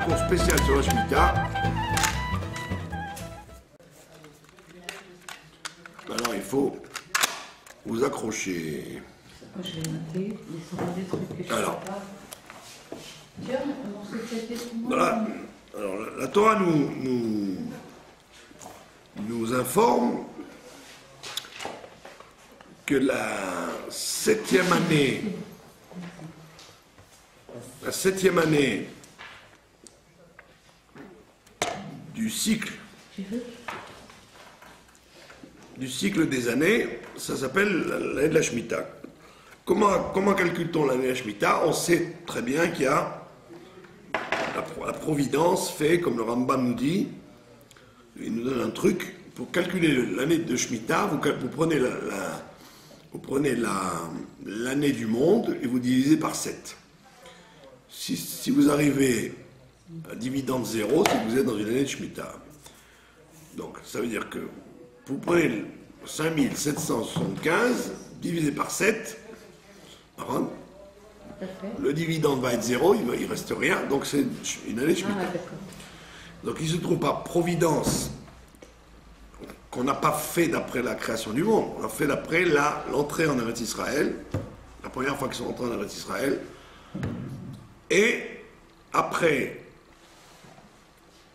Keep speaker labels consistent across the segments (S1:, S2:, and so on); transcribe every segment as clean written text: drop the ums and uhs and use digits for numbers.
S1: cours spécial sur la Shemitah. Alors il faut vous accrocher.
S2: Je vais noter, des trucs que je
S1: Alors,
S2: sais pas. Tiens, un morceau de café pour moi.
S1: voilà. Alors la Torah nous informe que la septième année du cycle des années, ça s'appelle l'année de la Shemitah. Comment calcule-t-on l'année de la Shemitah? On sait très bien qu'il y a la Providence fait, comme le Rambam nous dit, il nous donne un truc, pour calculer l'année de Shemitah, vous prenez l'année du monde et vous divisez par 7. Si vous arrivez à dividende 0, c'est que vous êtes dans une année de Shemitah. Donc ça veut dire que vous prenez 5775 divisé par 7, le dividende va être 0, il ne reste rien, donc c'est une année de Shemitah. Donc il se trouve par Providence qu'on n'a pas fait d'après la création du monde, on a fait d'après l'entrée en Eretz Israël, la première fois qu'ils sont entrés en Eretz Israël, et après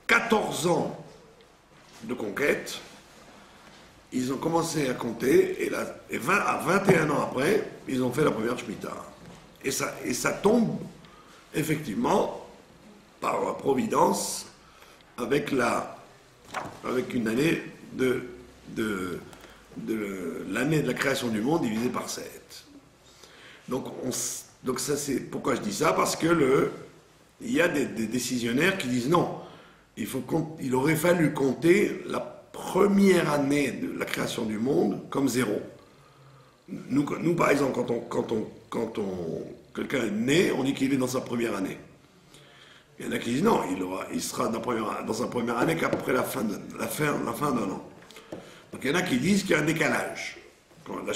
S1: 14 ans de conquête, ils ont commencé à compter, et 21 ans après, ils ont fait la première Shemitah. Et ça tombe, effectivement, par Providence, avec une année de l'année de la création du monde divisée par 7. Donc ça, c'est pourquoi je dis ça, parce que il y a des décisionnaires qui disent non, il aurait fallu compter la première année de la création du monde comme 0. Nous par exemple, quand quelqu'un est né, on dit qu'il est dans sa première année. Il y en a qui disent non, il sera dans sa première année qu'après la fin d'un an. Donc il y en a qui disent qu'il y a un décalage. La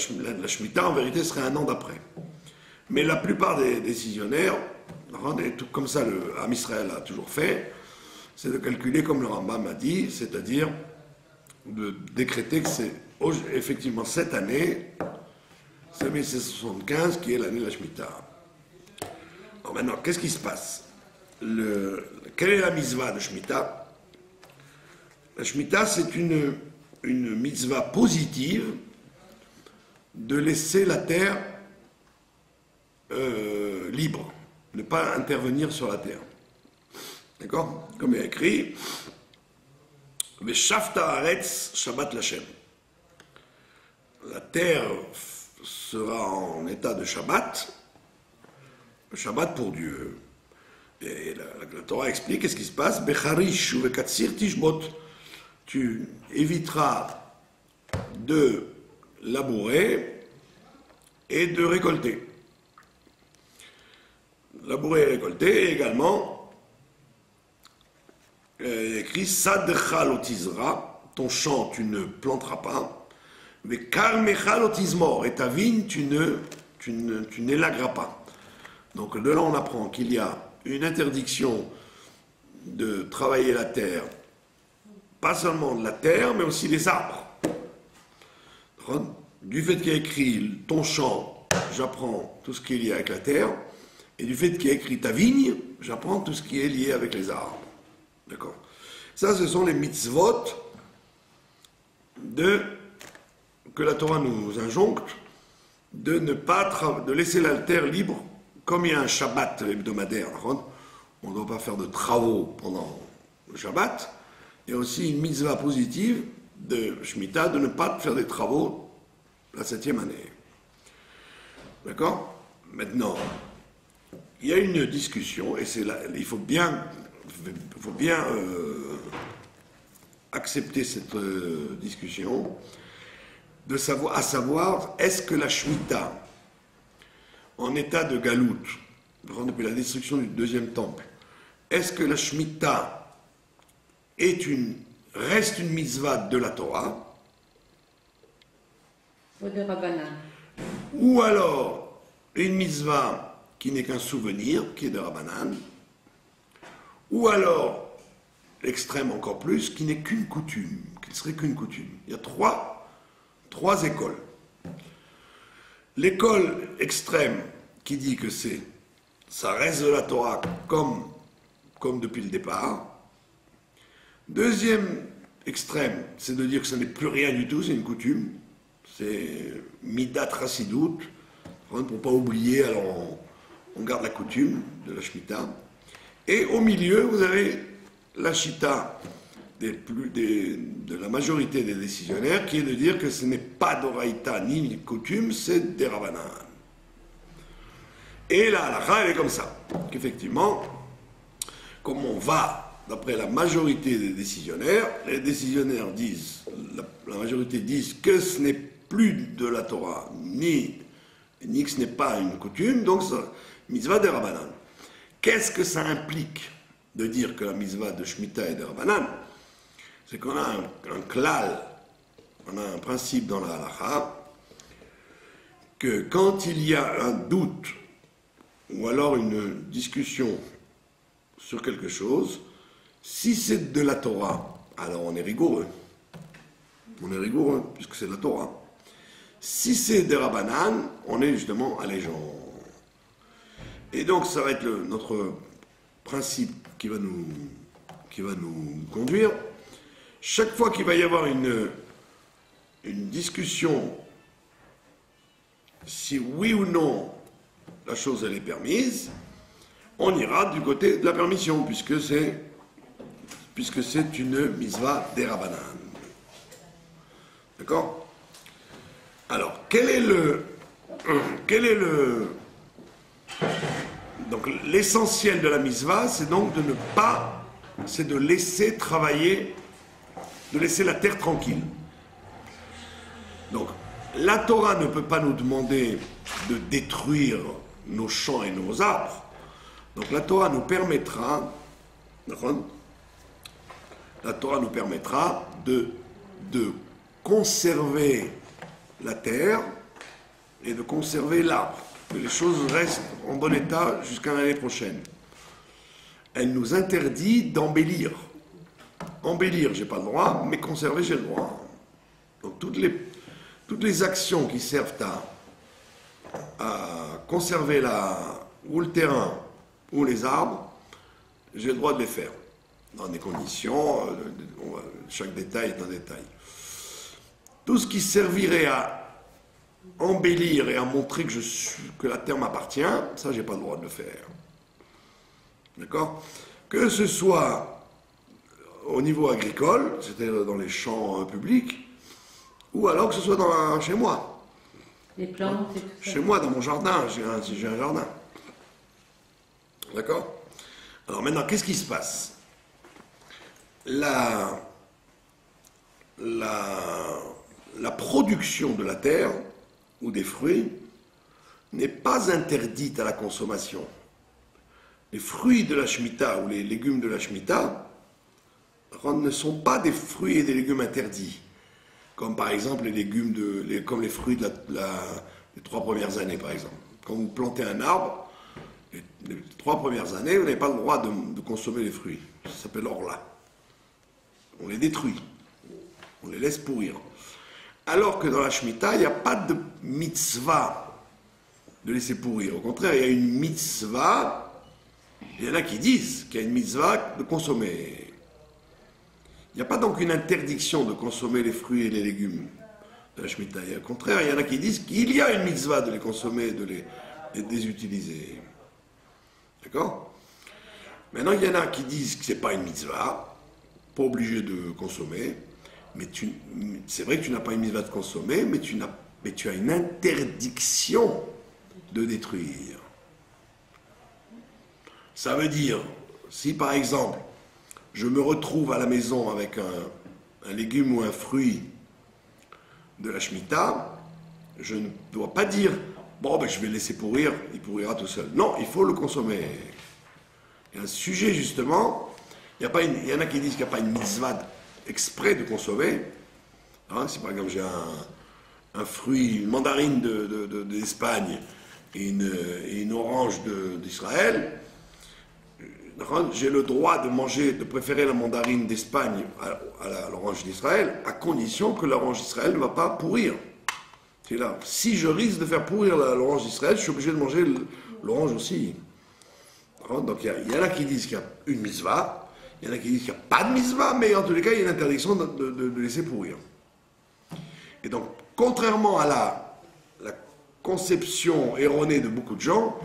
S1: Shemitah, en vérité, serait un an d'après. Mais la plupart des décisionnaires, tout comme ça le Am Israël a toujours fait, c'est de calculer comme le Rambam a dit, c'est-à-dire de décréter que c'est effectivement cette année, 5775, qui est l'année de la Shemitah. Alors maintenant, qu'est-ce qui se passe? Quelle est la mitzvah de Shemitah? La Shemitah, c'est une mitzvah positive de laisser la terre libre, ne pas intervenir sur la terre. D'accord? Comme il y a écrit, Veshavta haaretz Shabbat Lashem. La terre sera en état de Shabbat, le Shabbat pour Dieu. Et la Torah explique qu'est-ce qui se passe. Becharish ou bekatsir tishbot. Tu éviteras de labourer et de récolter. Labourer et récolter, et également, il est écrit Sadcha lotizra, ton champ tu ne planteras pas, mais karmecha lotizmor, et ta vigne tu n'élagueras pas. Donc de là on apprend qu'il y a une interdiction de travailler la terre, pas seulement de la terre, mais aussi des arbres. Du fait qu'il y a écrit ton champ, j'apprends tout ce qui est lié avec la terre, et du fait qu'il y a écrit ta vigne, j'apprends tout ce qui est lié avec les arbres. D'accord? Ça, ce sont les mitzvot que la Torah nous injoncte de laisser la terre libre. Comme il y a un Shabbat hebdomadaire, on ne doit pas faire de travaux pendant le Shabbat. Il y a aussi une mitzvah positive de Shemitah de ne pas faire des travaux la 7e année. D'accord? Maintenant, il y a une discussion, et c'est là, il faut bien accepter cette discussion, à savoir, est-ce que la Shemitah, en état de galout, depuis la destruction du deuxième temple, est-ce que la Shemitah reste une mitzvah de la Torah, ou alors une mitzvah qui n'est qu'un souvenir, qui est de Rabbanan, ou alors l'extrême encore plus, qui n'est qu'une coutume, qui ne serait qu'une coutume. Il y a trois écoles. L'école extrême qui dit que ça reste de la Torah comme depuis le départ. Deuxième extrême, c'est de dire que ce n'est plus rien du tout, c'est une coutume. C'est midat chassidout, pour ne pas oublier, alors on garde la coutume de la Shemitah. Et au milieu, vous avez la Shita de la majorité des décisionnaires, qui est de dire que ce n'est pas d'oraïta ni une coutume, c'est des Rabbanan. Et la halakha, elle est comme ça, qu'effectivement, comme on va, d'après la majorité des décisionnaires, les décisionnaires disent, la majorité disent que ce n'est plus de la Torah, ni que ce n'est pas une coutume, donc ça, mitzvah des Rabbanan. Qu'est-ce que ça implique de dire que la mitzvah de Shemitah est des Rabbanan? C'est qu'on a un klal, on a un principe dans la halakha, que quand il y a un doute, ou alors une discussion sur quelque chose, si c'est de la Torah, alors on est rigoureux. On est rigoureux, puisque c'est de la Torah. Si c'est des Rabbanan, on est justement allégeant. Et donc ça va être notre principe qui va nous conduire. Chaque fois qu'il va y avoir une discussion, si oui ou non la chose elle est permise, on ira du côté de la permission, puisque c'est une mitzvah des Rabbanan. D'accord? Alors, donc l'essentiel de la mitzvah, c'est donc de laisser travailler, de laisser la terre tranquille. Donc, la Torah ne peut pas nous demander de détruire nos champs et nos arbres. Donc la Torah nous permettra, de conserver la terre et de conserver l'arbre. Que les choses restent en bon état jusqu'à l'année prochaine. Elle nous interdit d'embellir. Embellir, j'ai pas le droit, mais conserver, j'ai le droit. Donc toutes les actions qui servent à conserver ou le terrain ou les arbres, j'ai le droit de les faire. Dans des conditions, chaque détail est un détail. Tout ce qui servirait à embellir et à montrer que la terre m'appartient, ça, j'ai pas le droit de le faire. D'accord? Que ce soit au niveau agricole, c'est-à-dire dans les champs publics, ou alors que ce soit chez moi.
S2: Les plantes et tout ça.
S1: Chez moi, dans mon jardin, si j'ai un jardin. D'accord? Alors maintenant, qu'est-ce qui se passe? La production de la terre ou des fruits n'est pas interdite à la consommation. Les fruits de la Shemitah ou les légumes de la Shemitah ne sont pas des fruits et des légumes interdits, comme par exemple comme les fruits des 3 premières années, par exemple. Quand vous plantez un arbre, les 3 premières années, vous n'avez pas le droit de consommer les fruits. Ça s'appelle orla. On les détruit. On les laisse pourrir. Alors que dans la Shemitah, il n'y a pas de mitzvah de laisser pourrir. Au contraire, il y a une mitzvah. Il y en a qui disent qu'il y a une mitzvah de consommer. Il n'y a pas donc une interdiction de consommer les fruits et les légumes de la Shemitah. Au contraire, il y en a qui disent qu'il y a une mitzvah de les consommer, de les utiliser. D'accord? Maintenant, il y en a qui disent que ce n'est pas une mitzvah, pas obligé de consommer, mais c'est vrai que tu n'as pas une mitzvah de consommer, mais tu as une interdiction de détruire. Ça veut dire, si par exemple, je me retrouve à la maison avec un légume ou un fruit de la Shemitah, je ne dois pas dire, bon, je vais le laisser pourrir, il pourrira tout seul. Non, il faut le consommer. Il y a un sujet, justement, il y en a qui disent qu'il n'y a pas une mitzvah exprès de consommer. Hein, si par exemple j'ai un fruit, une mandarine d'Espagne et une orange d'Israël, j'ai le droit de manger, de préférer la mandarine d'Espagne à l'orange d'Israël, à condition que l'orange d'Israël ne va pas pourrir. C'est là. Si je risque de faire pourrir l'orange d'Israël, je suis obligé de manger l'orange aussi. Donc il y en a qui disent qu'il y a une mitzvah, il y en a qui disent qu'il n'y a pas de mitzvah, mais en tous les cas, il y a une interdiction de laisser pourrir. Et donc, contrairement à la conception erronée de beaucoup de gens,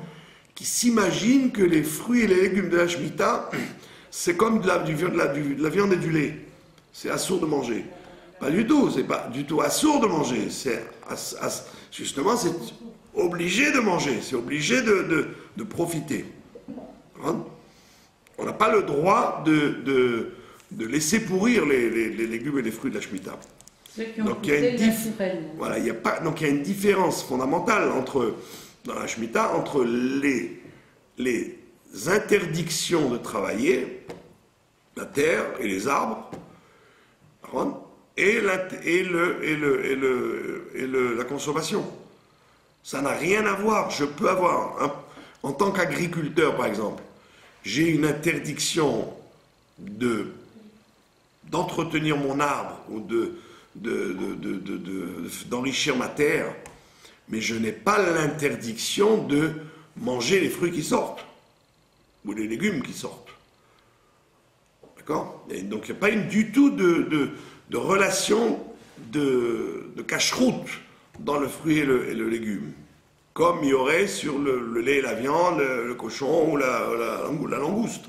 S1: qui s'imaginent que les fruits et les légumes de la Shemitah, c'est comme de la viande et du lait. C'est assourd de manger. Pas du tout, c'est pas du tout assourd de manger. Justement, c'est obligé de manger, c'est obligé de profiter. On n'a pas le droit de laisser pourrir les légumes et les fruits de la Shemitah. Donc il y a une différence fondamentale dans la Shemitah entre les interdictions de travailler la terre et les arbres et la consommation. Ça n'a rien à voir. Je peux avoir, en tant qu'agriculteur par exemple, j'ai une interdiction d'entretenir mon arbre ou d'enrichir ma terre, mais je n'ai pas l'interdiction de manger les fruits qui sortent ou les légumes qui sortent. D'accord? Et donc il n'y a pas du tout de relation de cache-route dans le fruit et le légume, comme il y aurait sur le lait et la viande, le cochon ou la langouste.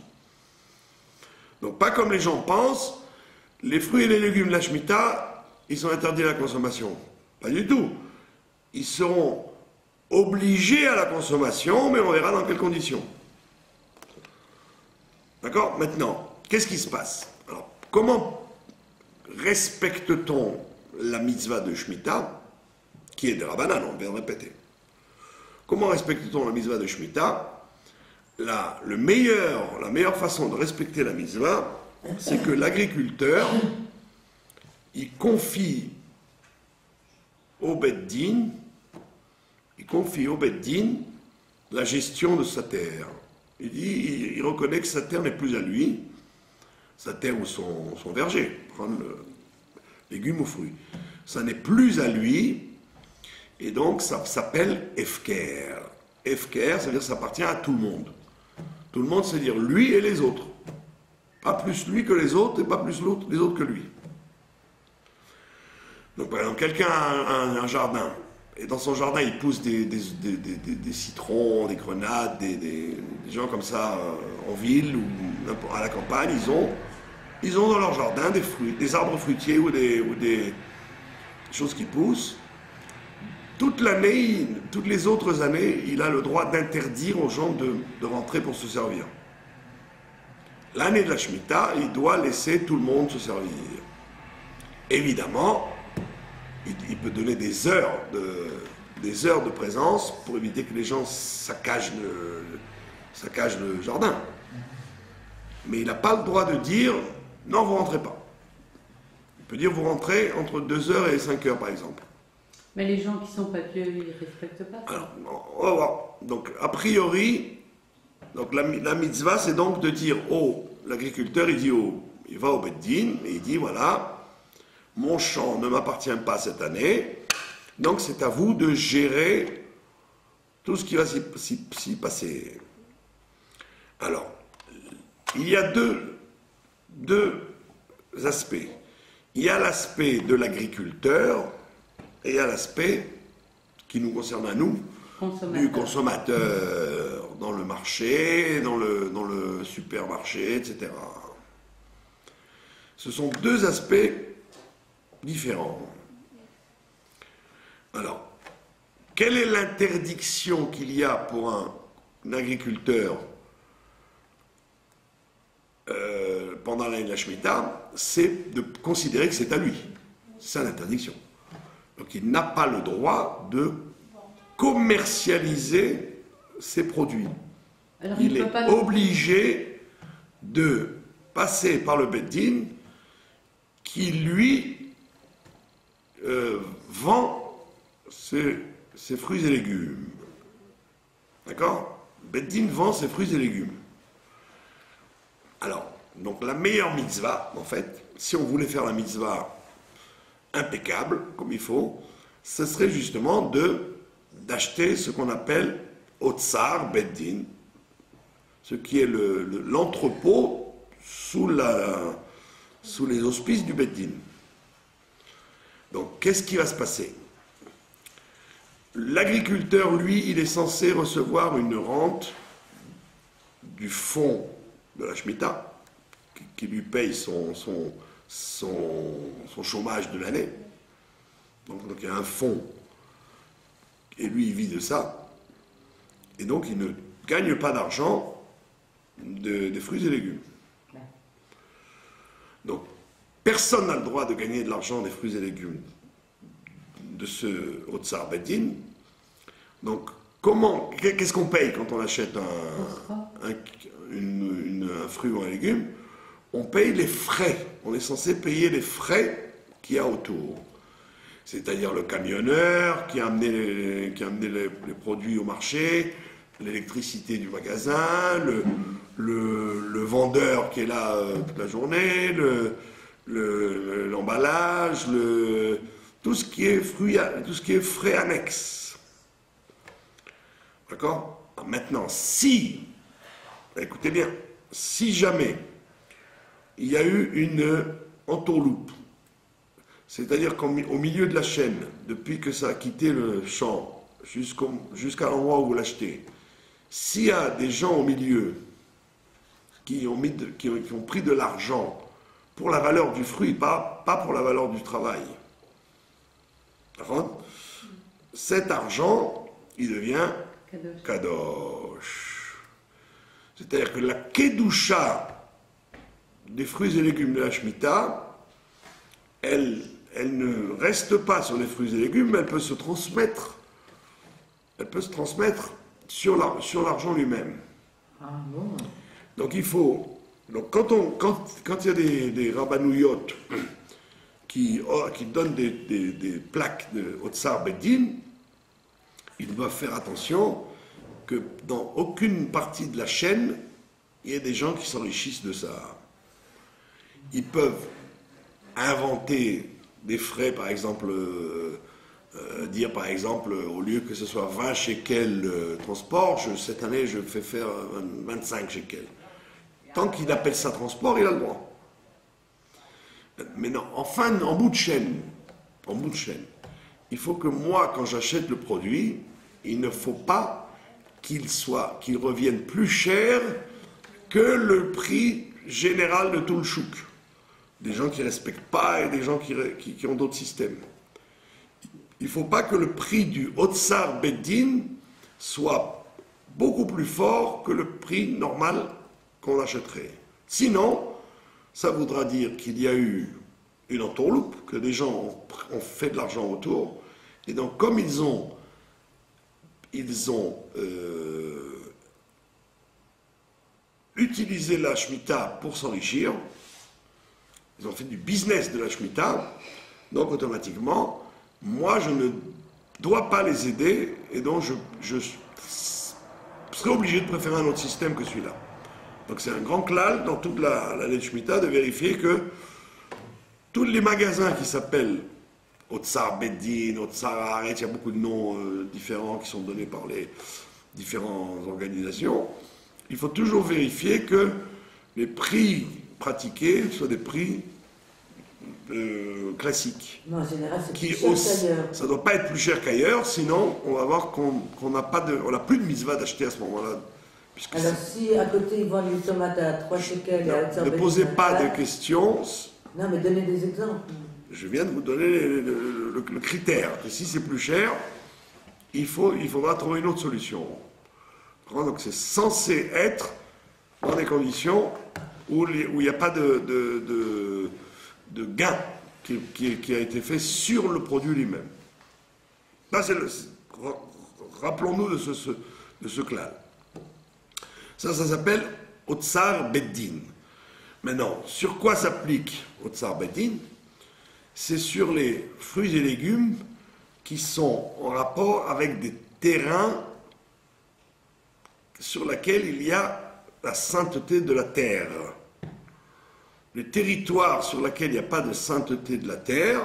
S1: Donc pas comme les gens pensent, les fruits et les légumes de la Shemitah, ils sont interdits à la consommation. Pas du tout. Ils seront obligés à la consommation, mais on verra dans quelles conditions. D'accord? Maintenant, qu'est-ce qui se passe? Alors, comment respecte-t-on la mitzvah de Shemitah, qui est de Rabbanan, on vient de répéter. Comment respecte-t-on la mitzvah de Shemitah? La meilleure façon de respecter la mitzvah, c'est que l'agriculteur, il confie au Beth Din la gestion de sa terre. Il reconnaît que sa terre n'est plus à lui, sa terre ou son verger, prendre légumes ou fruits. Ça n'est plus à lui, et donc ça s'appelle Hefker. Hefker, ça veut dire que ça appartient à tout le monde. Tout le monde, c'est-à-dire lui et les autres. Pas plus lui que les autres, et pas plus les autres que lui. Donc par exemple, quelqu'un a un jardin, et dans son jardin il pousse des citrons, des grenades, des gens comme ça en ville ou à la campagne, ils ont dans leur jardin des fruits, des arbres fruitiers ou des choses qui poussent. Toute l'année, toutes les autres années, il a le droit d'interdire aux gens de rentrer pour se servir. L'année de la Shemitah, il doit laisser tout le monde se servir. Évidemment, il peut donner des heures de présence pour éviter que les gens saccagent le jardin. Mais il n'a pas le droit de dire « non, vous ne rentrez pas ». Il peut dire « vous rentrez entre 2h et 5h » par exemple.
S2: Mais les gens qui sont pas pieux, ils ne respectent pas ça.
S1: Alors, on va voir. Donc, a priori, donc la mitzvah, c'est donc de dire l'agriculteur, il va au Beth Din et il dit voilà, mon champ ne m'appartient pas cette année, donc c'est à vous de gérer tout ce qui va s'y passer. Alors, il y a deux aspects. Il y a l'aspect de l'agriculteur et il y a l'aspect qui nous concerne à nous, du consommateur, dans le marché, dans le supermarché, etc. Ce sont deux aspects différents. Alors, quelle est l'interdiction qu'il y a pour un agriculteur pendant l'année de la Shemitah? C'est de considérer que c'est à lui. C'est ça l'interdiction. Donc il n'a pas le droit de commercialiser ses produits.
S2: Alors,
S1: il est obligé de passer par le Beth Din qui lui vend ses fruits et légumes. D'accord? Beth Din vend ses fruits et légumes. Alors, donc la meilleure mitzvah, en fait, si on voulait faire la mitzvah impeccable, comme il faut, ce serait justement d'acheter ce qu'on appelle Otsar Beddin, ce qui est l'entrepôt sous les auspices du Beddin. Donc, qu'est-ce qui va se passer? L'agriculteur, lui, il est censé recevoir une rente du fonds de la Shemitah, qui lui paye son chômage de l'année. Donc il y a un fonds, et lui, il vit de ça. Et donc, il ne gagne pas d'argent des fruits et légumes. Donc, personne n'a le droit de gagner de l'argent des fruits et légumes de ce Otsar Beddin. Donc, qu'est-ce qu'on paye quand on achète un fruit ou un légume? On paye les frais. On est censé payer les frais qu'il y a autour. C'est-à-dire le camionneur qui a amené les produits au marché, l'électricité du magasin, le vendeur qui est là toute la journée, l'emballage, tout ce qui est frais annexes. D'accord? Maintenant, écoutez bien, si jamais il y a eu une entourloupe, c'est-à-dire qu'au milieu de la chaîne, depuis que ça a quitté le champ jusqu'à l'endroit où vous l'achetez, s'il y a des gens au milieu qui ont pris de l'argent pour la valeur du fruit, pas pour la valeur du travail, d'accord? Cet argent, il devient kadosh. C'est-à-dire que la kedusha des fruits et légumes de la Shemitah, elle ne reste pas sur les fruits et légumes, mais elle peut se transmettre sur l'argent lui-même.
S2: Ah bon?
S1: Donc quand il y a des rabbanouyot qui donnent des plaques de Otsar Beddin, ils doivent faire attention que dans aucune partie de la chaîne, il y ait des gens qui s'enrichissent de ça. Ils peuvent inventer des frais, par exemple, dire par exemple, au lieu que ce soit 20 shekels transport, cette année je fais faire 25 shekels. Tant qu'il appelle ça transport, il a le droit. Mais non, enfin, en bout de chaîne, il faut que moi, quand j'achète le produit, il ne faut pas qu'il revienne plus cher que le prix général de tout le chouk. Des gens qui ne respectent pas et des gens qui ont d'autres systèmes. Il ne faut pas que le prix du Otsar Beddin soit beaucoup plus fort que le prix normal qu'on achèterait. Sinon, ça voudra dire qu'il y a eu une entourloupe, que des gens ont fait de l'argent autour, et donc comme ils ont utilisé la Shemitah pour s'enrichir, ils ont fait du business de la Shemitah, donc automatiquement, moi je ne dois pas les aider, et donc je serai obligé de préférer un autre système que celui-là. Donc c'est un grand klal dans toute l'année de Shemitah de vérifier que tous les magasins qui s'appellent Otsar Beddin, Otsar Haaretz, il y a beaucoup de noms différents qui sont donnés par les différentes organisations, il faut toujours vérifier que les prix pratiqués soient des prix classiques.
S3: Non, en général, c'est plus cher qu'ailleurs.
S1: Ça ne doit pas être plus cher qu'ailleurs, sinon on va voir qu'on n'a plus de mitzvah d'acheter à ce moment-là.
S3: Alors si à côté ils vendent une tomate à 3 shekels...
S1: Ne posez pas de questions.
S3: Non, mais donnez des exemples.
S1: Je viens de vous donner le critère. Et si c'est plus cher, il faudra trouver une autre solution. Donc c'est censé être dans des conditions où il n'y a pas de gain qui a été fait sur le produit lui-même. Là, rappelons-nous de ce klal. Ça s'appelle Otsar Beddin. Maintenant, sur quoi s'applique Otsar Beddin? C'est sur les fruits et légumes qui sont en rapport avec des terrains sur lesquels il y a la sainteté de la terre. les territoires sur lesquels il n'y a pas de sainteté de la terre,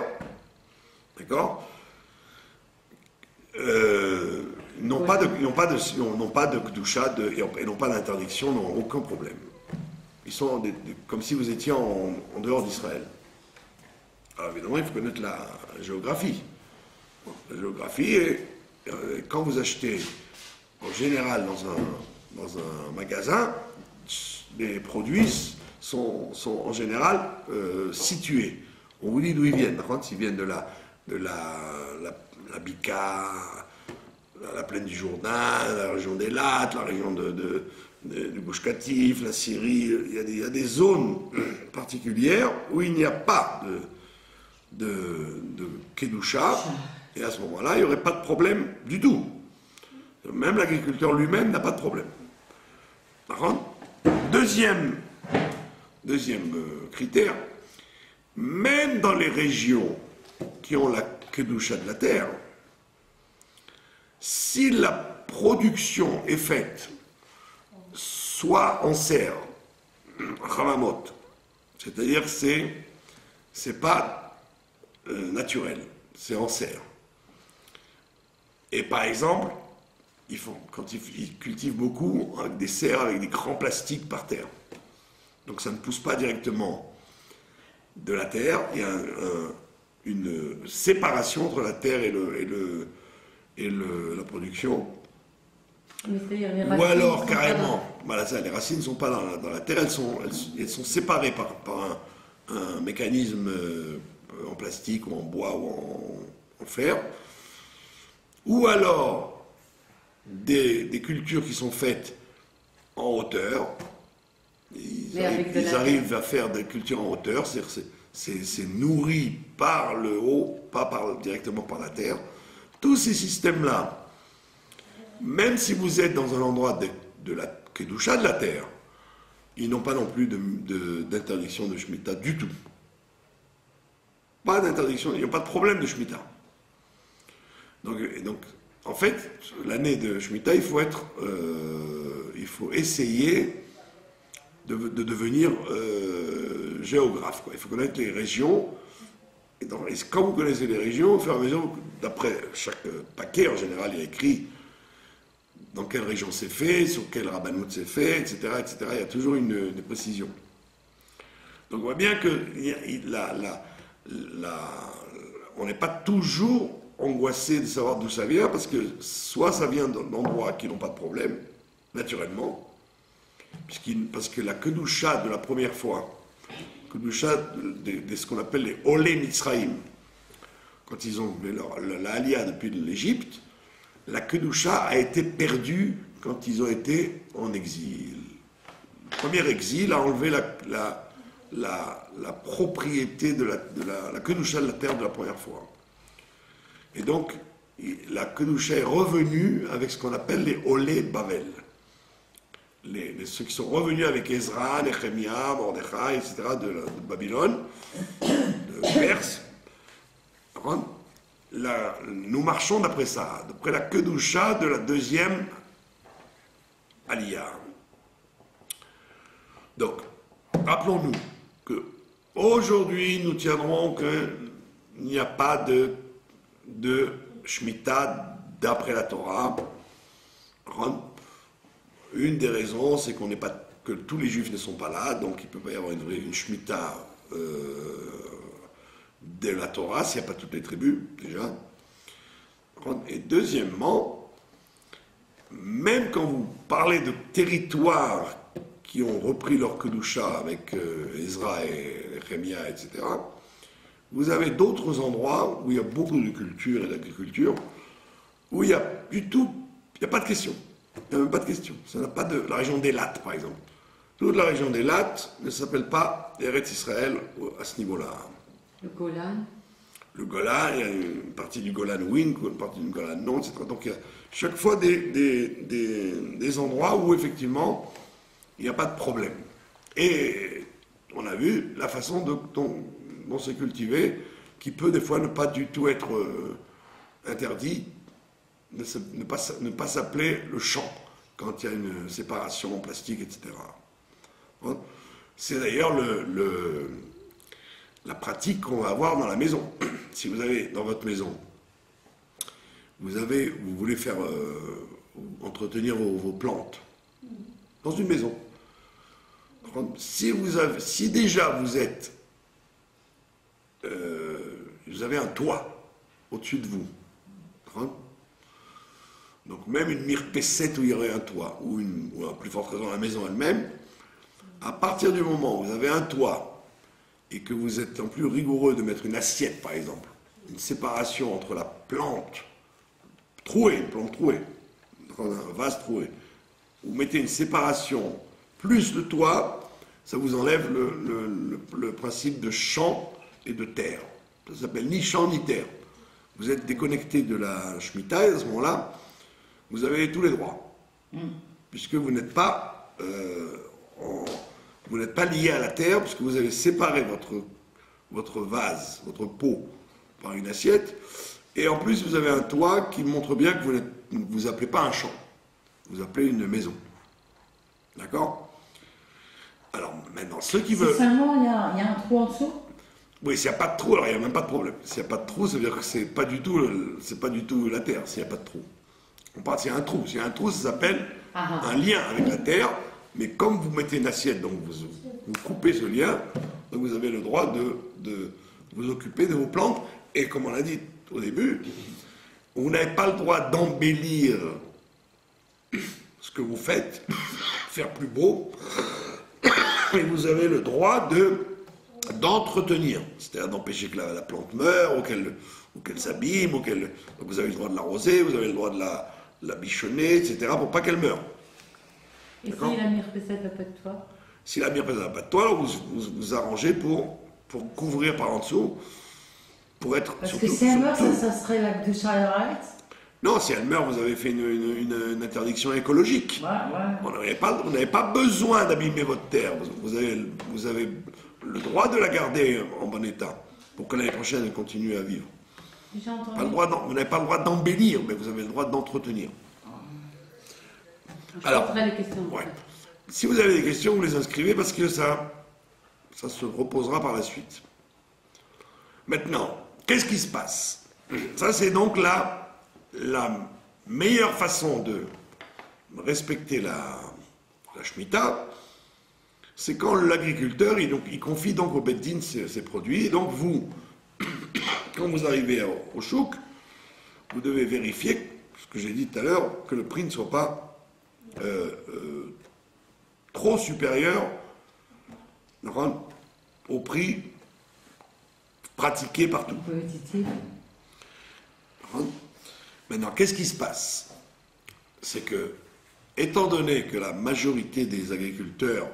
S1: d'accord, n'ont pas de Kedusha et n'ont pas d'interdiction, n'ont aucun problème. Ils sont comme si vous étiez en dehors d'Israël. Alors évidemment, il faut connaître la géographie. Bon, la géographie, quand vous achetez, en général, dans un magasin, les produits sont en général situés. On vous dit d'où ils viennent. Par contre, s'ils viennent de la Bika, la plaine du Jourdain, la région d'Elat, la région du Gush Katif, la Syrie, il y a des zones particulières où il n'y a pas de Kedusha, et à ce moment-là, il n'y aurait pas de problème du tout. Même l'agriculteur lui-même n'a pas de problème. Par contre, deuxième critère, même dans les régions qui ont la Kedusha de la terre, si la production est faite soit en serre, Hamamot, c'est-à-dire que c'est pas naturel, c'est en serre. Et par exemple, quand ils cultivent beaucoup, avec des serres avec des grands plastiques par terre. Donc ça ne pousse pas directement de la terre, il y a une séparation entre la terre et la production. Ou alors carrément, voilà ça, les racines ne sont pas dans la terre, elles sont séparées par un mécanisme en plastique ou en bois ou en fer. Ou alors des cultures qui sont faites en hauteur. Ils arrivent à faire des cultures en hauteur, c'est nourri par le haut, pas directement par la terre. Tous ces systèmes-là, même si vous êtes dans un endroit de la Kedusha de la terre, ils n'ont pas non plus d'interdiction de Shemitah du tout. Pas d'interdiction, il n'y a pas de problème de Shemitah. Donc, en fait, l'année de Shemitah, il faut essayer de devenir géographe, quoi. Il faut connaître les régions. Et quand vous connaissez les régions, au fur et à mesure, d'après chaque paquet, en général, il y a écrit dans quelle région c'est fait, sur quel rabbanout c'est fait, etc., etc. Il y a toujours une précision. Donc on voit bien que on n'est pas toujours angoissé de savoir d'où ça vient, parce que soit ça vient d'endroits qui n'ont pas de problème, naturellement, parce que la Kedusha de la première fois, Kedusha de ce qu'on appelle les Olé Mitzraïm, quand ils ont la Aliyah depuis l'Égypte, la Kedusha a été perdue quand ils ont été en exil. Le premier exil a enlevé la propriété de la Kedusha de la terre de la première fois. Et donc, la Kedusha est revenue avec ce qu'on appelle les Olé Bavel. Ceux qui sont revenus avec Ezra, Nehemia, Mordechai, etc., de Babylone, de Perse. Nous marchons d'après ça, d'après la Kedusha de la deuxième Aliyah. Donc, rappelons-nous que aujourd'hui, nous tiendrons qu'il n'y a pas de Shemitah d'après la Torah. Une des raisons, c'est que tous les Juifs ne sont pas là, donc il ne peut pas y avoir une Shemitah de la Torah, s'il n'y a pas toutes les tribus, déjà. Et deuxièmement, même quand vous parlez de territoires qui ont repris leur Kedusha avec Ezra et Nehemia, etc., vous avez d'autres endroits où il y a beaucoup de culture et d'agriculture, où il n'y a du tout, il n'y a pas de question. Il n'y a même pas de question. Ça n'a pas la région d'Elat, par exemple. Toute la région d'Elat ne s'appelle pas Eretz Israël à ce niveau-là.
S2: Le Golan.
S1: Le Golan, il y a une partie du Golan Wing, une partie du Golan non, etc. Donc il y a chaque fois des endroits où effectivement il n'y a pas de problème. Et on a vu la façon dont c'est cultivé, qui peut des fois ne pas du tout être interdit, ne pas s'appeler le champ quand il y a une séparation en plastique, etc. C'est d'ailleurs la pratique qu'on va avoir dans la maison. Si vous avez dans votre maison, vous voulez faire entretenir vos plantes dans une maison. Si déjà vous avez un toit au-dessus de vous, donc même une mirpessette où il y aurait un toit, ou à plus forte raison la maison elle-même, à partir du moment où vous avez un toit et que vous êtes en plus rigoureux de mettre une assiette par exemple, une séparation entre la plante trouée, une plante trouée, un vase troué, vous mettez une séparation plus le toit, ça vous enlève le principe de champ et de terre. Ça s'appelle ni champ ni terre. Vous êtes déconnecté de la Shemitah et à ce moment-là, vous avez tous les droits. Puisque vous n'êtes pas lié à la terre, puisque vous avez séparé votre vase, votre pot par une assiette, et en plus vous avez un toit qui montre bien que vous ne vous appelez pas un champ, vous appelez une maison. D'accord? Alors maintenant, ceux qui veulent...
S2: Seulement, il y a un trou en dessous?
S1: Oui, s'il n'y a pas de trou, alors il n'y a même pas de problème. S'il n'y a pas de trou, ça veut dire que c'est pas du tout la terre, s'il n'y a pas de trou. On parle s'il y a un trou. S'il y a un trou, ça s'appelle un lien avec la terre, mais comme vous mettez une assiette, donc vous coupez ce lien, donc vous avez le droit de vous occuper de vos plantes, et comme on l'a dit au début, vous n'avez pas le droit d'embellir ce que vous faites, faire plus beau, et vous avez le droit d'entretenir, c'est-à-dire d'empêcher que la plante meure, ou qu'elle s'abîme, donc vous avez le droit de l'arroser, vous avez le droit de la bichonner, etc., pour pas qu'elle meure.
S2: Et si la mirpessette n'a pas de toit?
S1: Si la mirpessette n'a pas de toit, alors vous arrangez pour couvrir par en dessous, pour être...
S3: Parce que si elle meurt, ça serait la Kedusha Eretz?
S1: Non, si elle meurt, vous avez fait une interdiction écologique.
S3: Ouais.
S1: On n'avait pas besoin d'abîmer votre terre. Vous avez le droit de la garder en bon état pour que l'année prochaine elle continue à vivre.
S2: J'ai entendu.
S1: Vous n'avez pas le droit d'embellir, mais vous avez le droit d'entretenir.
S2: Je poserai les questions.
S1: Ouais. Si vous avez des questions, vous les inscrivez parce que ça se reposera par la suite. Maintenant, qu'est-ce qui se passe? Ça, c'est donc la meilleure façon de respecter la Shemitah, c'est quand l'agriculteur, il confie donc au Beth Din ses produits. Et donc vous, quand vous arrivez au chouk, vous devez vérifier, ce que j'ai dit tout à l'heure, que le prix ne soit pas trop supérieur au prix pratiqué partout. Maintenant, qu'est-ce qui se passe? C'est que, étant donné que la majorité des agriculteurs,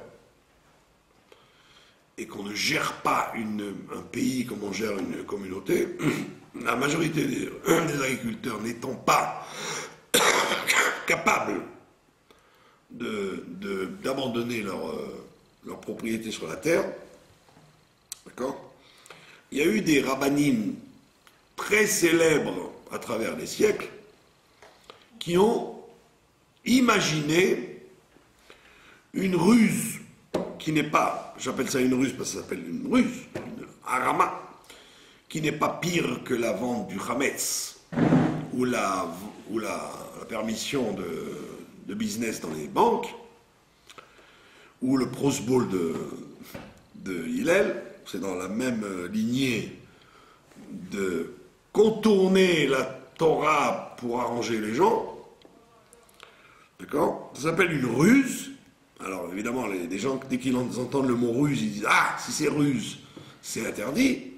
S1: et qu'on ne gère pas un pays comme on gère une communauté, la majorité des agriculteurs n'étant pas capables d'abandonner leur propriété sur la terre, d'accord? Il y a eu des rabbanim très célèbres à travers les siècles qui ont imaginé une ruse qui n'est pas, j'appelle ça une ruse parce que ça s'appelle une ruse, une harama, qui n'est pas pire que la vente du chametz ou la permission de business dans les banques, ou le prosbol de Hillel, c'est dans la même lignée de contourner la Torah pour arranger les gens, d'accord? Ça s'appelle une ruse. Alors évidemment, les gens, dès qu'ils entendent le mot ruse, ils disent « Ah, si c'est ruse, c'est interdit ».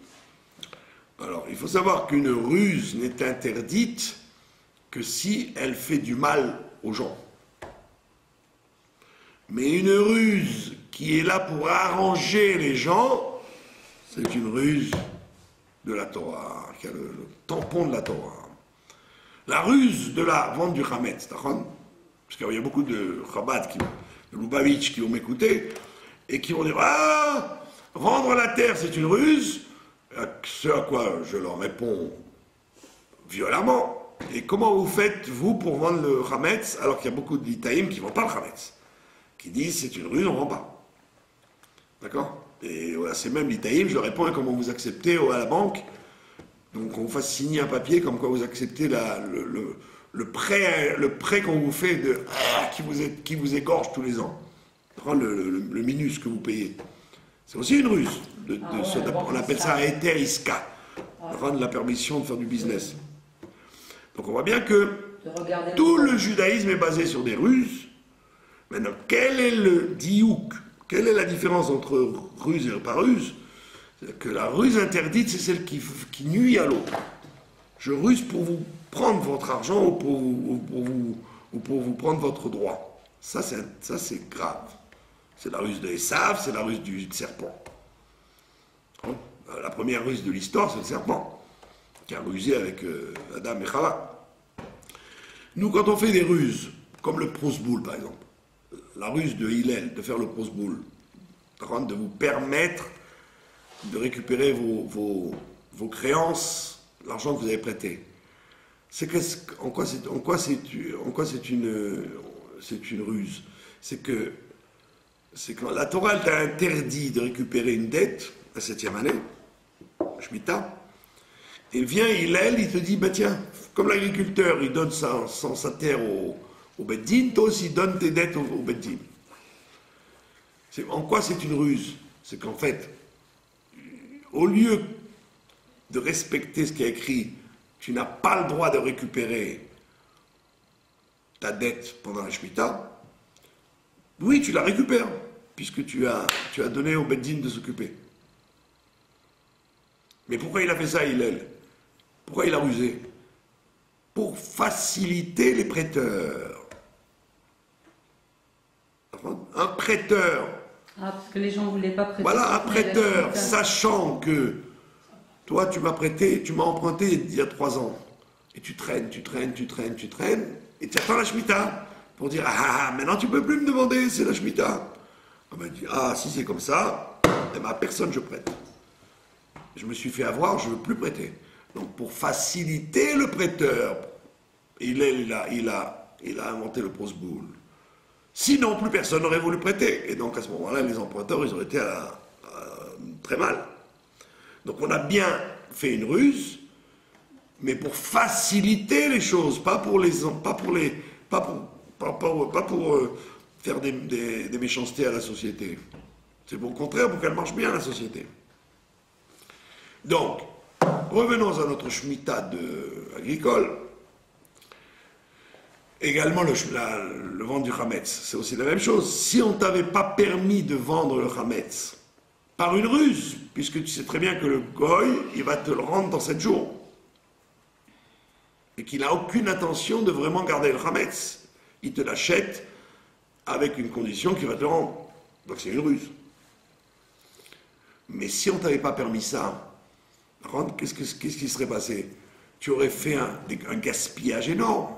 S1: Alors, il faut savoir qu'une ruse n'est interdite que si elle fait du mal aux gens. Mais une ruse qui est là pour arranger les gens, c'est une ruse de la Torah, qui a le tampon de la Torah. La ruse de la vente du Hametz, parce qu'il y a beaucoup de Chabad, de Lubavitch qui vont m'écouter, et qui vont dire « Ah, vendre la terre, c'est une ruse », ce à quoi je leur réponds violemment. Et comment vous faites, vous, pour vendre le Hametz, alors qu'il y a beaucoup d'Itaïm qui ne vendent pas le Hametz, qui disent c'est une ruse, on ne vend pas. D'accord? Et voilà, c'est même l'Itaïm, je réponds à comment vous acceptez à la banque. Donc on vous fasse signer un papier comme quoi vous acceptez le prêt qu'on vous fait qui vous égorge tous les ans. Le minus que vous payez. C'est aussi une ruse. On appelle ça Eter Iska. Rendre la permission de faire du business. Donc on voit bien que tout le judaïsme est basé sur des ruses. Maintenant, quel est le diouk? Quelle est la différence entre ruse et pas ruse? C'est que la ruse interdite, c'est celle qui nuit à l'autre. Je ruse pour vous prendre votre argent ou pour vous prendre votre droit. Ça, c'est grave. C'est la ruse de Esav, c'est la ruse du serpent. La première ruse de l'histoire, c'est le serpent, qui a rusé avec Adam et Chava. Nous, quand on fait des ruses, comme le prosboul par exemple, la ruse de Hillel, de faire le prosboul, de vous permettre de récupérer vos créances, l'argent que vous avez prêté. En quoi c'est une ruse? C'est que quand la Torah t'a interdit de récupérer une dette, la 7e année, Shemitah, et vient Hillel, il te dit, bah tiens, comme l'agriculteur, il donne sa terre au Beddin, toi aussi donne tes dettes au Beddin. En quoi c'est une ruse? C'est qu'en fait, au lieu de respecter ce qui est écrit, tu n'as pas le droit de récupérer ta dette pendant la Shemitah. Oui, tu la récupères, puisque tu as donné au Beddin de s'occuper. Mais pourquoi il a fait ça, Hillel? Pourquoi il a rusé? Pour faciliter les prêteurs. Un prêteur.
S2: Ah, parce que les gens ne voulaient pas prêter.
S1: Voilà, un prêteur, sachant que toi, tu m'as emprunté il y a 3 ans. Et tu traînes, et tu attends la Shemitah pour dire, maintenant tu ne peux plus me demander, c'est la Shemitah. On m'a dit, si c'est comme ça, eh ben, personne je prête. Je me suis fait avoir, je ne veux plus prêter. Donc pour faciliter le prêteur, il a inventé le prosboul. Sinon, plus personne n'aurait voulu prêter. Et donc à ce moment-là, les emprunteurs, ils auraient été très mal. Donc on a bien fait une ruse, mais pour faciliter les choses, pas pour faire des méchancetés à la société. C'est au contraire pour qu'elle marche bien, la société. Donc, revenons à notre Shemitah agricole. Également, le vendre du Hametz, c'est aussi la même chose. Si on ne t'avait pas permis de vendre le Hametz par une ruse, puisque tu sais très bien que le Goy, il va te le rendre dans 7 jours, et qu'il n'a aucune intention de vraiment garder le Hametz, il te l'achète avec une condition qu'il va te le rendre. Donc c'est une ruse. Mais si on ne t'avait pas permis ça, qu'est-ce qui serait passé? Tu aurais fait un gaspillage énorme.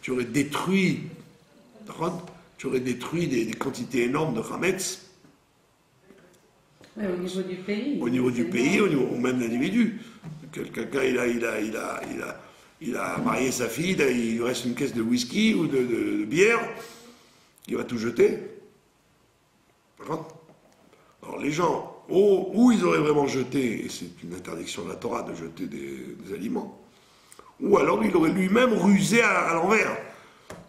S1: Tu aurais détruit des quantités énormes de Hametz.
S2: Ouais, au niveau du pays.
S1: Au niveau du pays, au niveau même de l'individu. Quelqu'un, il a marié sa fille, il lui reste une caisse de whisky ou de bière, il va tout jeter. Alors les gens, où ils auraient vraiment jeté, et c'est une interdiction de la Torah de jeter des aliments, ou alors il aurait lui-même rusé à l'envers.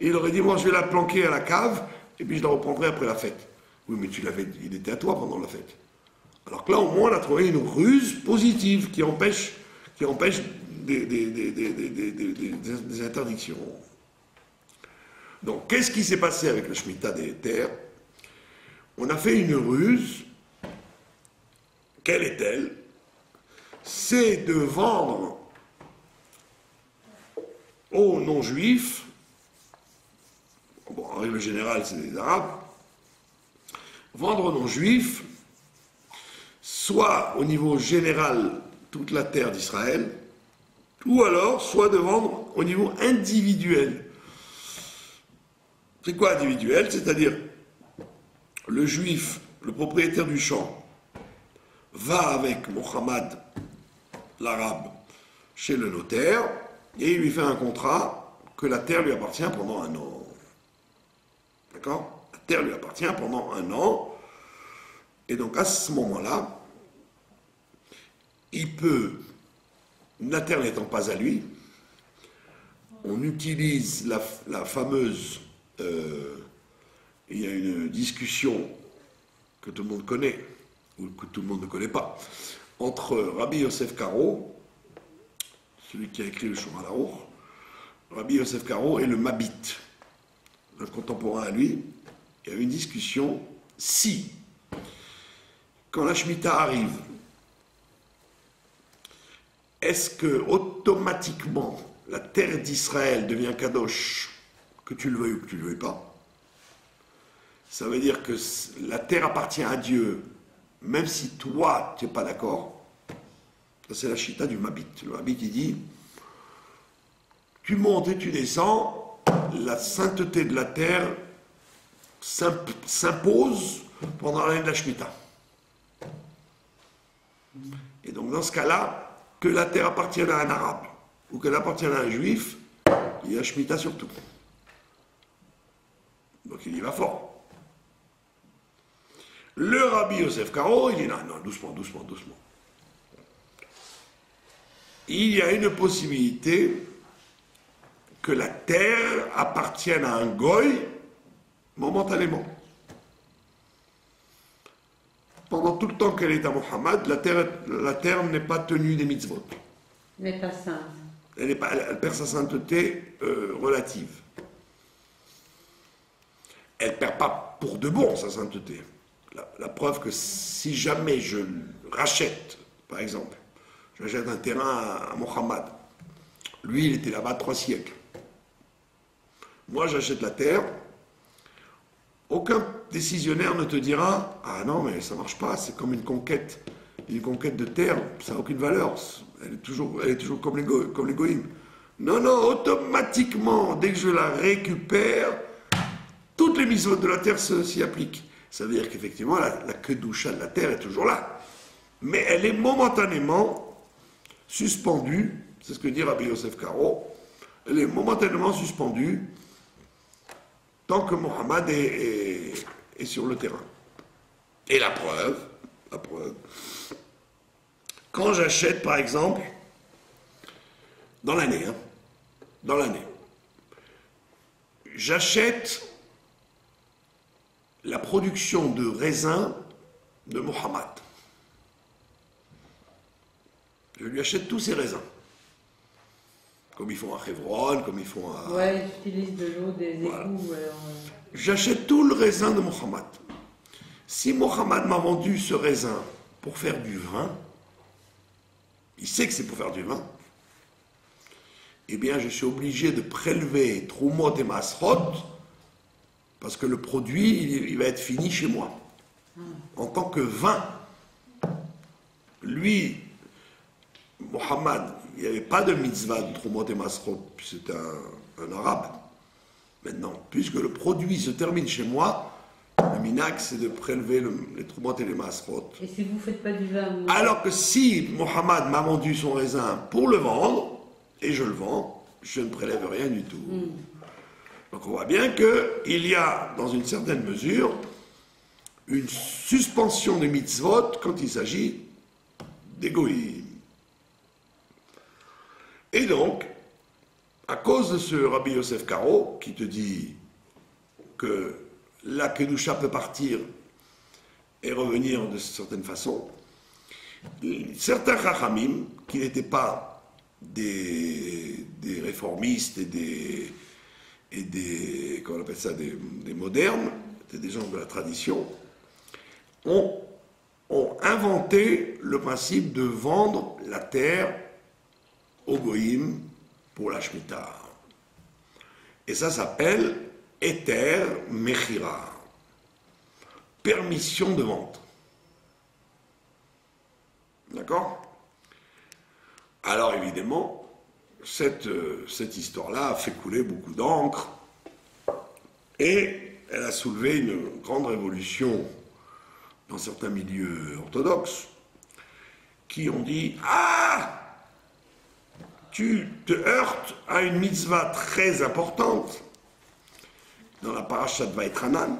S1: Et il aurait dit, moi je vais la planquer à la cave, et puis je la reprendrai après la fête. Oui, mais il était à toi pendant la fête. Alors que là, au moins, on a trouvé une ruse positive qui empêche des interdictions. Donc, qu'est-ce qui s'est passé avec la Shemitah des terres? On a fait une ruse. Quelle est-elle? C'est de vendre aux non-juifs, bon, en règle générale, c'est des Arabes, vendre aux non-juifs, soit au niveau général toute la terre d'Israël, ou alors soit de vendre au niveau individuel. C'est quoi individuel? C'est-à-dire, le juif, le propriétaire du champ, va avec Mohammed, l'arabe, chez le notaire, et il lui fait un contrat que la terre lui appartient pendant 1 an. D'accord? La terre lui appartient pendant 1 an, Et donc à ce moment-là, il peut, la terre n'étant pas à lui, on utilise la fameuse, il y a une discussion que tout le monde connaît, ou que tout le monde ne connaît pas, entre Rabbi Yosef Karo, celui qui a écrit le Shulchan Aruch, Rabbi Yosef Karo et le Mabit, un contemporain à lui. Il y a eu une discussion si, quand la Shemitah arrive, est-ce que automatiquement la terre d'Israël devient kadosh, que tu le veuilles ou que tu ne le veuilles pas? Ça veut dire que la terre appartient à Dieu, même si toi, tu n'es pas d'accord. Ça, c'est la chita du Mabit. Le Mabit, il dit, tu montes et tu descends, la sainteté de la terre s'impose pendant l'année de la Shemitah. Et donc, dans ce cas-là, que la terre appartienne à un arabe ou qu'elle appartienne à un juif, il y a Shemitah surtout. Donc, il y va fort. Le Rabbi Yosef Karo, il dit non, doucement. Il y a une possibilité que la terre appartienne à un goy momentanément. Pendant tout le temps qu'elle est à Mohammed, la terre n'est pas tenue des mitzvot.
S3: N'est pas sainte.
S1: Elle perd sa sainteté relative. Elle ne perd pas pour de bon sa sainteté. La preuve que si jamais je rachète, par exemple, j'achète un terrain à Mohammed, lui il était là-bas 3 siècles. Moi j'achète la terre, aucun décisionnaire ne te dira ah non mais ça marche pas, c'est comme une conquête de terre, ça n'a aucune valeur, elle est toujours comme les goïms. Non, automatiquement, dès que je la récupère, toutes les mitzvot de la terre s'y appliquent. Ça veut dire qu'effectivement, la kedusha de la terre est toujours là. Mais elle est momentanément suspendue, c'est ce que dit Rabbi Yosef Karo, elle est momentanément suspendue tant que Mohammed est sur le terrain. Et la preuve, quand j'achète par exemple, dans l'année, j'achète la production de raisins de Mohammed. Je lui achète tous ces raisins. Comme ils font à Hebron, comme ils font à...
S3: Ouais, ils utilisent de l'eau des égouts.
S1: J'achète tout le raisin de Mohammed. Si Mohammed m'a vendu ce raisin pour faire du vin, il sait que c'est pour faire du vin, eh bien je suis obligé de prélever Trumot et Masrot, parce que le produit, il va être fini chez moi. En tant que vin, lui, Mohammed, il n'y avait pas de mitzvah de Trumot et Masrot, puis c'était un arabe. Maintenant, puisque le produit se termine chez moi, le minhag, c'est de prélever les Trumot et les Masrot.
S3: Et si vous ne faites pas du vin?
S1: Alors que si Mohammed m'a vendu son raisin pour le vendre, et je le vends, je ne prélève rien du tout. Donc on voit bien qu'il y a, dans une certaine mesure, une suspension des mitzvot quand il s'agit d'égoïsme. Et donc, à cause de ce Rabbi Yosef Karo, qui te dit que la Kedusha peut partir et revenir de certaine façon, certains Chachamim, qui n'étaient pas des réformistes et des comment on appelle ça, des modernes, des gens de la tradition, ont inventé le principe de vendre la terre au Goïm pour la Shemitah. Et ça s'appelle Eter Mechira, permission de vente. D'accord? Alors évidemment, cette histoire-là a fait couler beaucoup d'encre et elle a soulevé une grande révolution dans certains milieux orthodoxes qui ont dit « Ah, tu te heurtes à une mitzvah très importante dans la parashat Vaïtranan,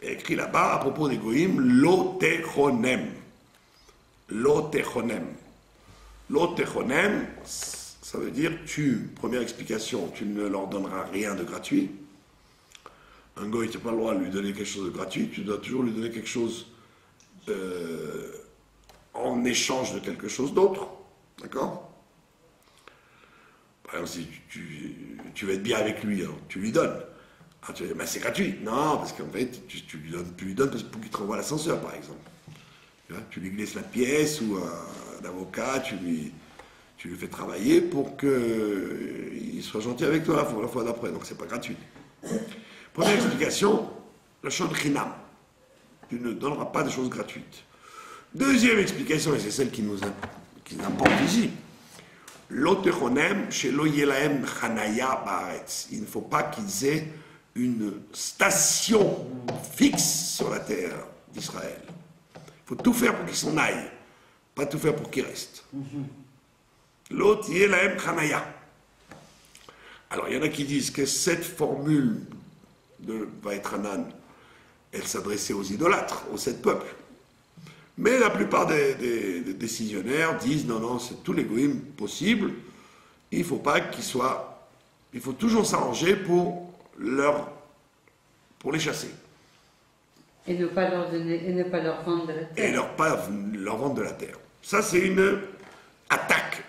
S1: Il y a écrit là-bas, à propos des goïms, lotechonem. Lotechonem. Lotechonem, ça veut dire, première explication, tu ne leur donneras rien de gratuit. Un goï, tu n'as pas le droit de lui donner quelque chose de gratuit, tu dois toujours lui donner quelque chose en échange de quelque chose d'autre. D'accord? Par exemple, si tu veux être bien avec lui, alors, tu lui donnes. Ah, tu vas dire, mais c'est gratuit. Non, parce qu'en fait, tu lui donnes pour qu'il te renvoie l'ascenseur, par exemple. Tu lui glisses la pièce ou un avocat, tu lui fais travailler pour qu'il soit gentil avec toi la fois d'après. Donc, c'est pas gratuit. Première explication, le chant de chinam. Tu ne donneras pas de choses gratuites. Deuxième explication, et c'est celle qui nous importe ici. Lotechonem, chez Loyelaem Chanaya Baaretz. Il ne faut pas qu'ils aient une station fixe sur la terre d'Israël. Il faut tout faire pour qu'ils s'en aillent, pas tout faire pour qu'ils restent. Loyelaem Chanaya. Alors, il y en a qui disent que cette formule de Vaetranan, elle s'adressait aux idolâtres, aux 7 peuples. Mais la plupart des décisionnaires disent non, c'est tous les goïms possibles. Il ne faut pas qu'ils soient. Il faut toujours s'arranger pour les chasser.
S2: Et ne pas leur donner, et ne pas leur vendre de la terre.
S1: Et leur vendre de la terre. Ça, c'est une attaque.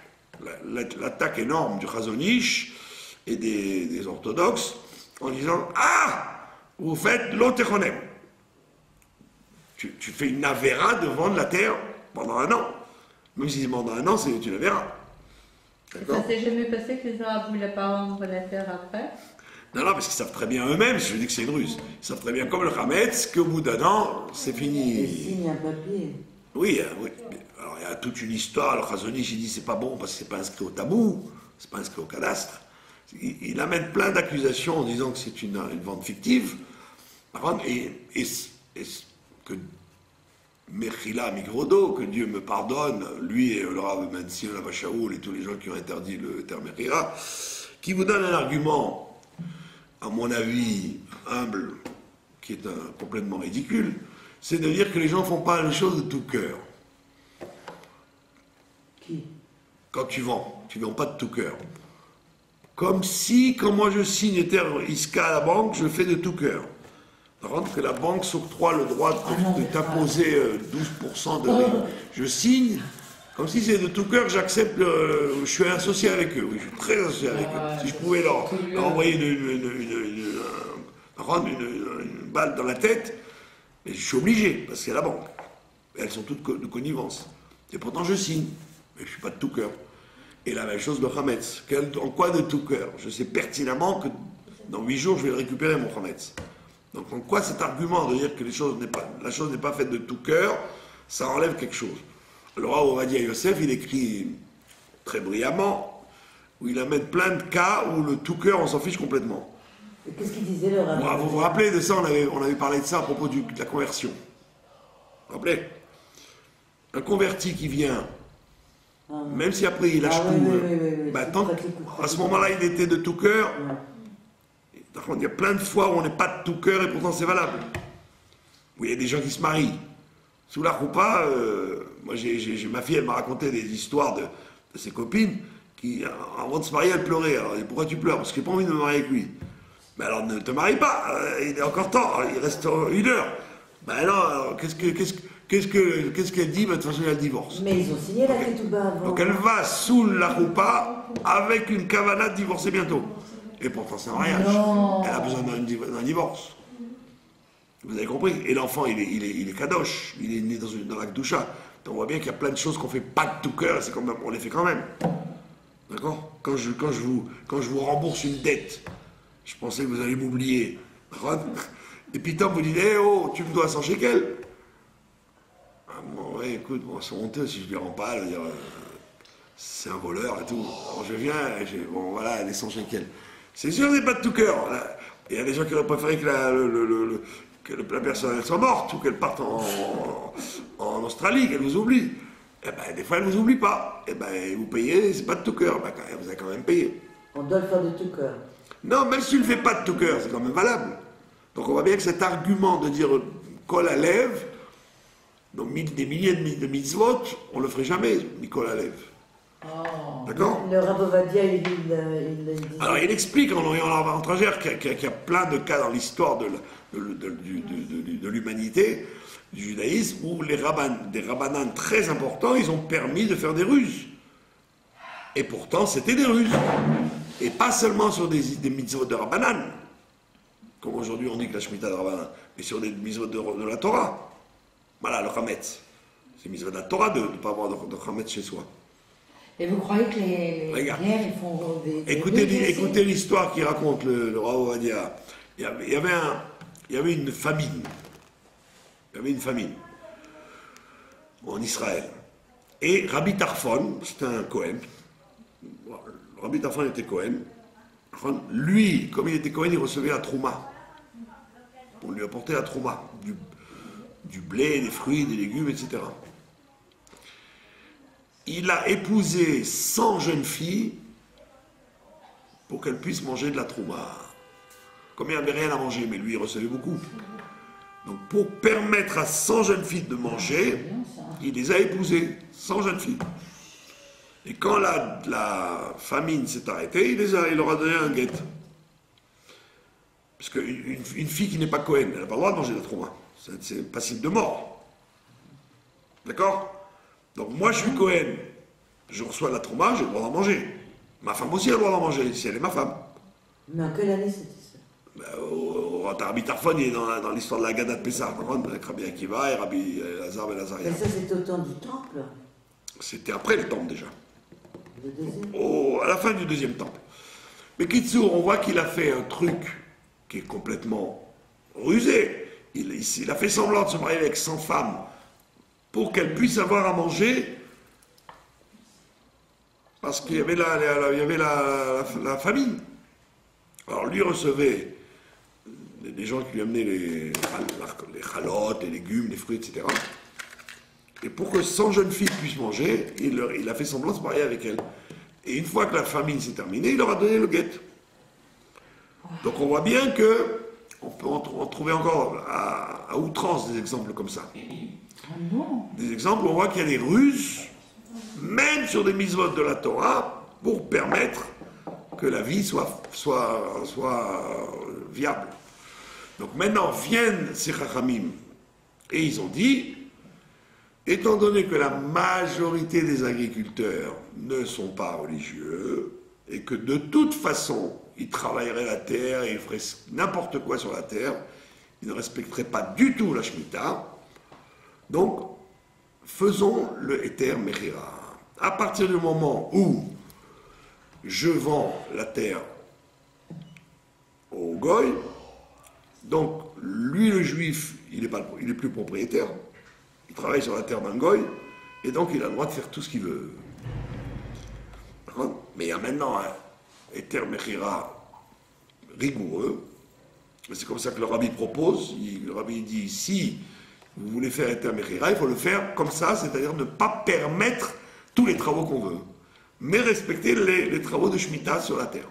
S1: L'attaque énorme du Chazon-Ish et des orthodoxes en disant ah, vous faites l'otechonem. Tu fais une avéra de vendre la terre pendant 1 an. Même si c'est pendant 1 an, c'est une avéra.
S2: Ça s'est jamais passé que les Arabes ne voulaient pas vendre la terre après?
S1: Non, parce qu'ils savent très bien eux-mêmes, je dis que c'est une ruse, ils savent très bien comme le Hametz qu'au bout d'1 an, c'est fini.
S3: Ils signent un papier.
S1: Oui. Alors il y a toute une histoire, le Chazon-Ish, il dit c'est pas bon parce que c'est pas inscrit au tabou, c'est pas inscrit au cadastre. Il amène plein d'accusations en disant que c'est une vente fictive. Et que Mechila Migrodo, que Dieu me pardonne, lui et le Rav Mension Shaoul et tous les gens qui ont interdit le terme Mechila, qui vous donne un argument, à mon avis, humble, qui est complètement ridicule, c'est de dire que les gens ne font pas les choses de tout cœur.
S3: Qui?
S1: Quand tu vends pas de tout cœur. Comme si, quand moi je signe terre ISCA à la banque, je fais de tout cœur. Que la banque s'octroie le droit de t'imposer 12% de RIB. Je signe, comme si c'est de tout cœur que j'accepte, je suis associé avec eux, oui, je suis très associé avec eux. Si je pouvais leur envoyer une balle dans la tête, mais je suis obligé, parce que c'est la banque. Et elles sont toutes de connivence. Et pourtant je signe, mais je ne suis pas de tout cœur. Et la même chose le Hametz. En quoi de tout cœur? Je sais pertinemment que dans 8 jours, je vais récupérer mon Hametz. Donc en quoi cet argument de dire que la chose n'est pas faite de tout cœur, ça enlève quelque chose. Le roi Ovadia Yosef, il écrit très brillamment, où il amène plein de cas où le tout cœur, on s'en fiche complètement.
S3: Et qu'est-ce qu'il disait le rabbin?
S1: Vous vous rappelez de ça, on avait parlé de ça à propos de la conversion. Vous vous rappelez? Un converti qui vient, même si après il lâche tout, à ce moment-là il était de tout cœur. Il y a plein de fois où on n'est pas de tout cœur et pourtant c'est valable. Où il y a des gens qui se marient. Sous la roupa, moi ma fille, elle m'a raconté des histoires de ses copines qui, avant de se marier, elle pleurait. Alors, pourquoi tu pleures? Parce que j'ai pas envie de me marier avec lui. Mais alors ne te marie pas, il est encore temps, il reste 1 heure. Ben non, alors, qu'est-ce qu'elle dit? Ben, de toute façon, elle divorce.
S3: Mais ils ont signé la ketouba avant.
S1: Donc elle va sous la roupa avec une kavana de divorcer bientôt. Et pourtant c'est un mariage.
S3: Non.
S1: Elle a besoin d'un divorce. Vous avez compris? Et l'enfant, il est kadosh, il est né dans la Kedusha. Donc on voit bien qu'il y a plein de choses qu'on ne fait pas de tout cœur, et on les fait quand même. D'accord? Quand je vous rembourse une dette, je pensais que vous allez m'oublier. Et puis tant vous dites, oh, tu me dois 100 shekels. Ah, bon, ouais, écoute, c'est honteux si je ne lui rends pas, dire, c'est un voleur et tout. Alors je viens, bon voilà, les 100 shekels. C'est sûr, c'est pas de tout cœur. Il y a des gens qui auraient préféré que la personne elle soit morte ou qu'elle parte en Australie, qu'elle vous oublie. Eh ben, des fois, elle ne vous oublie pas. Eh ben, vous payez, c'est pas de tout cœur. Ben, vous avez quand même payé.
S3: On doit le faire de tout cœur.
S1: Non, même si tu ne le fais pas de tout cœur, c'est quand même valable. Donc on voit bien que cet argument de dire Kol Alev, donc des milliers de mitzvot, on ne le ferait jamais, Kol Alev.
S3: Oh.
S1: D'accord?
S3: Le Rav Ovadia, il dit.
S1: Alors il explique en avant-entregère qu'il y a plein de cas dans l'histoire de l'humanité, du judaïsme, où des rabbanan très importants, ils ont permis de faire des ruses. Et pourtant, c'était des ruses. Et pas seulement sur des mitzvot de rabbanan, comme aujourd'hui on dit que la Shemitah de rabbanan, mais sur des mitzvot de la Torah. Voilà, le Chametz. C'est mitzvot de la Torah de ne pas avoir de Chametz chez soi.
S3: Et vous croyez que les guerres, ils font des
S1: Écoutez l'histoire qui raconte le Rav Ovadia. Il y avait une famine. Il y avait une famine en Israël. Et Rabbi Tarfon, c'était un Cohen. Rabbi Tarfon était Cohen. Lui, comme il était Cohen, il recevait la trouma. On lui apportait la trouma. Du blé, des fruits, des légumes, etc. Il a épousé 100 jeunes filles pour qu'elles puissent manger de la trouma. Comme il n'avait rien à manger, mais lui, il recevait beaucoup. Donc, pour permettre à 100 jeunes filles de manger, il les a épousées, 100 jeunes filles. Et quand la famine s'est arrêtée, il leur a donné un guet. Parce qu'une fille qui n'est pas Cohen, elle n'a pas le droit de manger de la trouma. C'est passible de mort. D'accord? Donc moi, je suis Cohen, je reçois la trouma, j'ai le droit d'en manger. Ma femme aussi a le droit d'en manger, si elle est ma femme.
S3: Mais en quelle année c'était ça?
S1: Rabbi Tarfon, il est dans l'histoire de la Gada de Pessah, avec Rabbi Akiva et Rabbi Lazar ben Lazaria.
S3: Mais ça, c'était au temps du temple?
S1: C'était après le temple déjà.
S3: Le deuxième?
S1: À la fin du deuxième temple. Mais Kitsour, on voit qu'il a fait un truc qui est complètement rusé. Il a fait semblant de se marier avec 100 femmes pour qu'elles puissent avoir à manger, parce qu'il y avait la famine. Alors lui recevait des gens qui lui amenaient les chalotes, les légumes, les fruits, etc. Et pour que 100 jeunes filles puissent manger, il a fait semblant de se marier avec elles. Et une fois que la famine s'est terminée, il leur a donné le guet. Donc on voit bien que on peut en trouver encore à outrance des exemples comme ça. Des exemples où on voit qu'il y a des ruses, même sur des mitzvot de la Torah, pour permettre que la vie soit viable. Donc maintenant viennent ces chachamim et ils ont dit, étant donné que la majorité des agriculteurs ne sont pas religieux et que de toute façon ils travailleraient la terre et ils feraient n'importe quoi sur la terre, ils ne respecteraient pas du tout la Shemitah. Donc, faisons le Eter Mechira. À partir du moment où je vends la terre au Goy, donc lui le juif, il est plus propriétaire, il travaille sur la terre d'un Goy, et donc il a le droit de faire tout ce qu'il veut. Mais il y a maintenant un Eter Mechira rigoureux, c'est comme ça que le rabbi propose, le rabbi dit, si vous voulez faire Eter Mechira, il faut le faire comme ça, c'est-à-dire ne pas permettre tous les travaux qu'on veut, mais respecter les travaux de Shemitah sur la terre.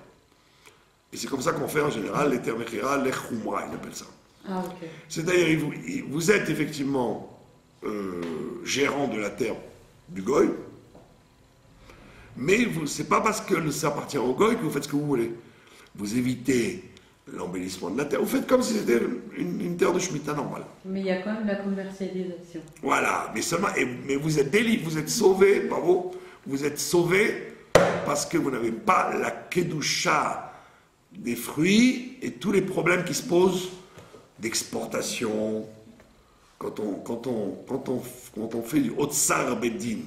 S1: Et c'est comme ça qu'on fait en général l'Eter Mechira, l'Echumra, il appelle ça.
S2: Ah, ok.
S1: C'est-à-dire, vous êtes effectivement gérant de la terre du Goy, mais c'est pas parce que ça appartient au Goy que vous faites ce que vous voulez. Vous évitez l'embellissement de la terre. Vous faites comme si c'était une terre de Shemitah normale.
S2: Mais il y a quand même la commercialisation.
S1: Voilà, mais seulement, mais vous êtes délivré, vous êtes sauvé, bravo, vous êtes sauvé parce que vous n'avez pas la kedusha des fruits et tous les problèmes qui se posent d'exportation. Quand on fait du Otsar Bedin,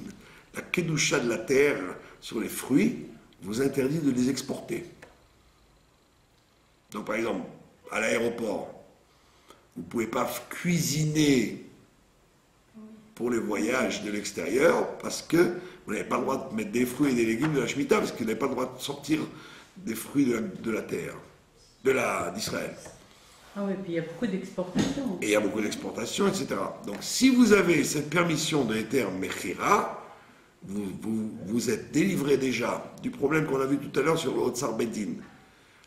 S1: la kedusha de la terre sur les fruits vous interdit de les exporter. Donc par exemple, à l'aéroport, vous ne pouvez pas cuisiner pour les voyages de l'extérieur parce que vous n'avez pas le droit de mettre des fruits et des légumes de la Shemitah parce que vous n'avez pas le droit de sortir des fruits de la terre, d'Israël.
S2: Ah oui, puis il y a beaucoup d'exportations.
S1: Et il y a beaucoup d'exportations, etc. Donc si vous avez cette permission de l'Eter Mechira, vous êtes délivré déjà du problème qu'on a vu tout à l'heure sur le Otsar Bedin.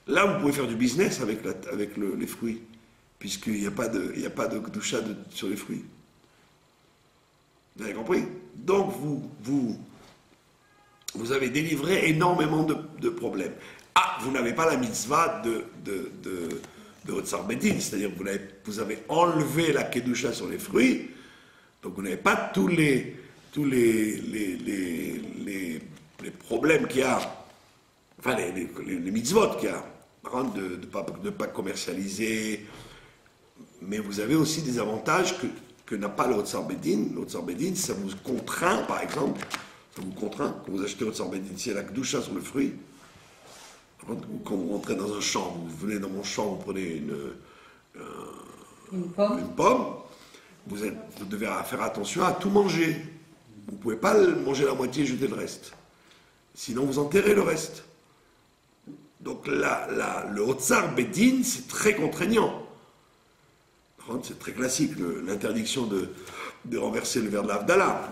S1: Là, vous pouvez faire du business avec les fruits puisqu'il n'y a pas de doucha sur les fruits. Vous avez compris? Donc vous avez délivré énormément de problèmes. Ah, vous n'avez pas la mitzvah de Otsar Bedin, c'est-à-dire que vous avez enlevé la kedusha sur les fruits, donc vous n'avez pas tous les problèmes qu'il y a, enfin les mitzvot qu'il y a, de ne pas commercialiser, mais vous avez aussi des avantages que n'a pas le Otsar Bedin. Le Otsar Bedin, ça vous contraint, par exemple, ça vous contraint, quand vous achetez Otsar Bedin, si il y a la kedusha sur le fruit, quand vous rentrez dans un champ, vous venez dans mon champ, vous prenez
S2: Une pomme.
S1: une pomme, vous devez faire attention à tout manger. Vous ne pouvez pas manger la moitié et jeter le reste. Sinon, vous enterrez le reste. Donc, le Otsar Bedin, c'est très contraignant. C'est très classique, l'interdiction de renverser le verre de l'Avdallah.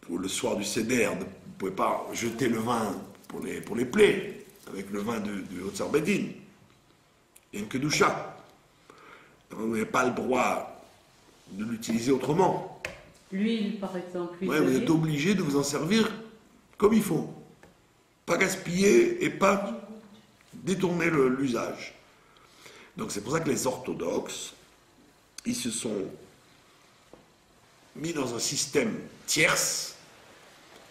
S1: Pour le soir du Seder, vous ne pouvez pas jeter le vin pour les plaies, avec le vin de Otsar Bedin. Il n'y a que doucha. Vous n'avez pas le droit de l'utiliser autrement.
S2: L'huile, par exemple.
S1: Ouais, vous êtes obligé de vous en servir comme il faut. Pas gaspiller et pas détourner l'usage. Donc c'est pour ça que les orthodoxes, ils se sont mis dans un système tierce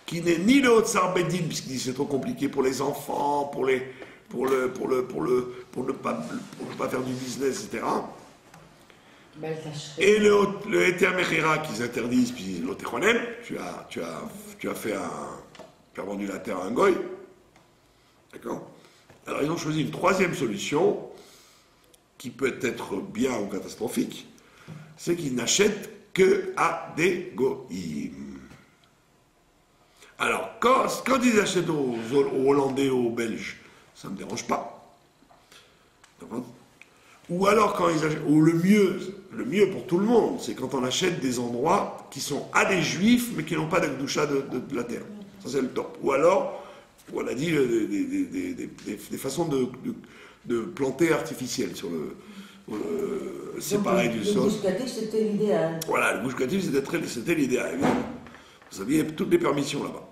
S1: qui n'est ni le Otsar Bedin, puisqu'ils disent c'est trop compliqué pour les enfants, pour ne pas faire du business, etc. Et le Eter Mechira qu'ils interdisent, puis l'Otechonem, tu as vendu la terre à un goy. D'accord? Alors ils ont choisi une troisième solution, qui peut être bien ou catastrophique, c'est qu'ils n'achètent que à des goïms. Alors, quand ils achètent aux Hollandais, aux Belges, ça ne me dérange pas. D'accord? Ou alors, quand ils achètent, ou le mieux pour tout le monde, c'est quand on achète des endroits qui sont à des juifs, mais qui n'ont pas d'akdoucha de la terre. Ça, c'est le top. Ou alors, on a dit des façons de planter artificielles sur séparé du sol.
S3: Le gushkatif, c'était l'idéal.
S1: Voilà, le gushkatif, c'était l'idéal. Vous aviez toutes les permissions là-bas.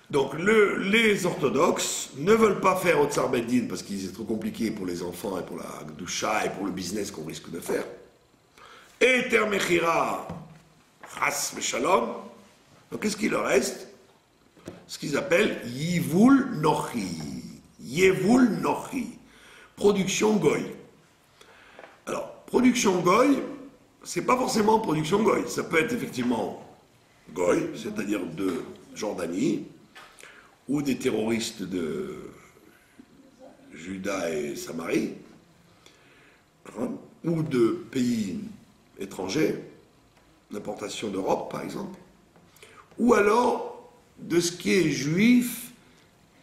S1: Donc, les orthodoxes ne veulent pas faire Otsar Bedin parce que c'est trop compliqué pour les enfants et pour la Gdusha et pour le business qu'on risque de faire. Et Ter Mechira, Chas Shalom. Donc, qu'est-ce qu'il leur reste? Ce qu'ils appellent Yivul Nochi. Yevul Nochi. Production Goy. Alors, production Goy, c'est pas forcément production Goy. Ça peut être effectivement Goy, c'est-à-dire de Jordanie, ou des terroristes de Juda et Samarie, ou de pays étrangers, d'importation d'Europe par exemple, ou alors de ce qui est juif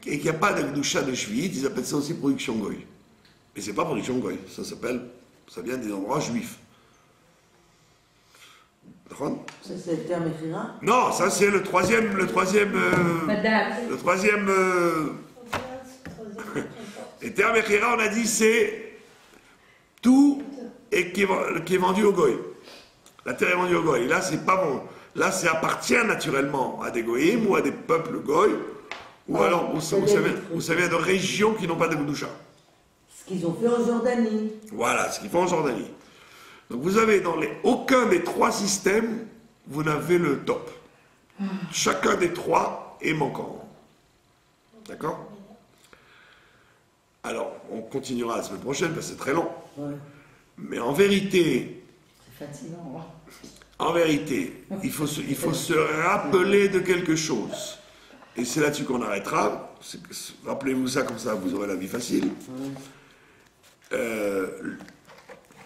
S1: et qu'il n'y a pas d'Akdoucha de Shvi'it, ils appellent ça aussi production Goy. Mais c'est pas production Goy, ça vient des endroits juifs.
S3: Ça, c'est le terme écrivain.
S1: Non, ça c'est le troisième. Et terme Echira, on a dit, c'est tout et qui est vendu au goy. La terre est vendue au goy. Là, c'est pas bon. Là, ça appartient naturellement à des goyim ou à des peuples goy, ou alors, vous savez, à des régions qui n'ont pas de Gdusha.
S3: Ce qu'ils ont fait en Jordanie.
S1: Voilà, ce qu'ils font en Jordanie. Donc vous avez dans aucun des trois systèmes, vous n'avez le top. Chacun des trois est manquant. D'accord? Alors, on continuera la semaine prochaine parce que c'est très long.
S3: Ouais.
S1: Mais en vérité,
S3: C'est fatigant.
S1: en vérité, il faut se rappeler de quelque chose. Et c'est là-dessus qu'on arrêtera. Rappelez-vous ça, comme ça vous aurez la vie facile. Le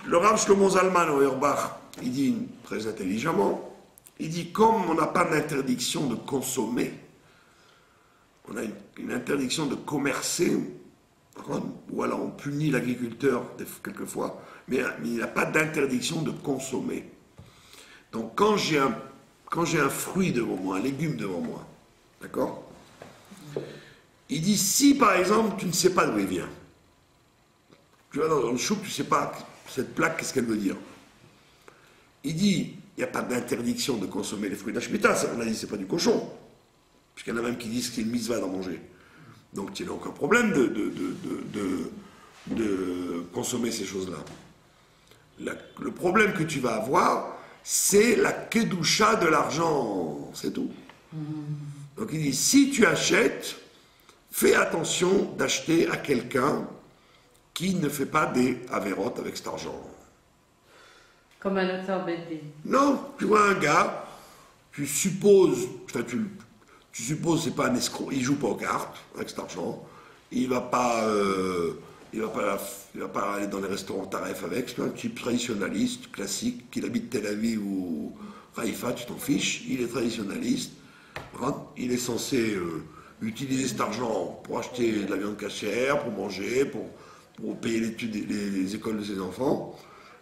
S1: Rav Shlomo Zalman au Auerbach, il dit très intelligemment, il dit comme on n'a pas d'interdiction de consommer, on a une interdiction de commercer, ou alors on punit l'agriculteur quelquefois, mais il n'y a pas d'interdiction de consommer. Donc quand j'ai un fruit devant moi, un légume devant moi, d'accord? Il dit si par exemple tu ne sais pas d'où il vient, tu vas dans le chouk, tu ne sais pas cette plaque, qu'est-ce qu'elle veut dire. Il dit, il n'y a pas d'interdiction de consommer les fruits de la Shemitah, ça on a dit, c'est pas du cochon. Puisqu'il y en a même qui disent qu'il y a une mitzvah d'en manger. Donc il n'y a aucun problème de consommer ces choses-là. Le problème que tu vas avoir, c'est la kedusha de l'argent, c'est tout. Donc il dit, si tu achètes, fais attention d'acheter à quelqu'un qui ne fait pas des avérotes avec cet argent.
S2: Comme un auteur bêté.
S1: Non, tu vois un gars, tu supposes, tu supposes c'est pas un escroc, il joue pas aux cartes avec cet argent, il va pas aller dans les restaurants tarifs avec, c'est un type traditionnaliste, classique, qu'il habite Tel Aviv ou Haïfa, tu t'en fiches, il est traditionnaliste, il est censé utiliser cet argent pour acheter de la viande cachère, pour manger, pour payer les écoles de ses enfants.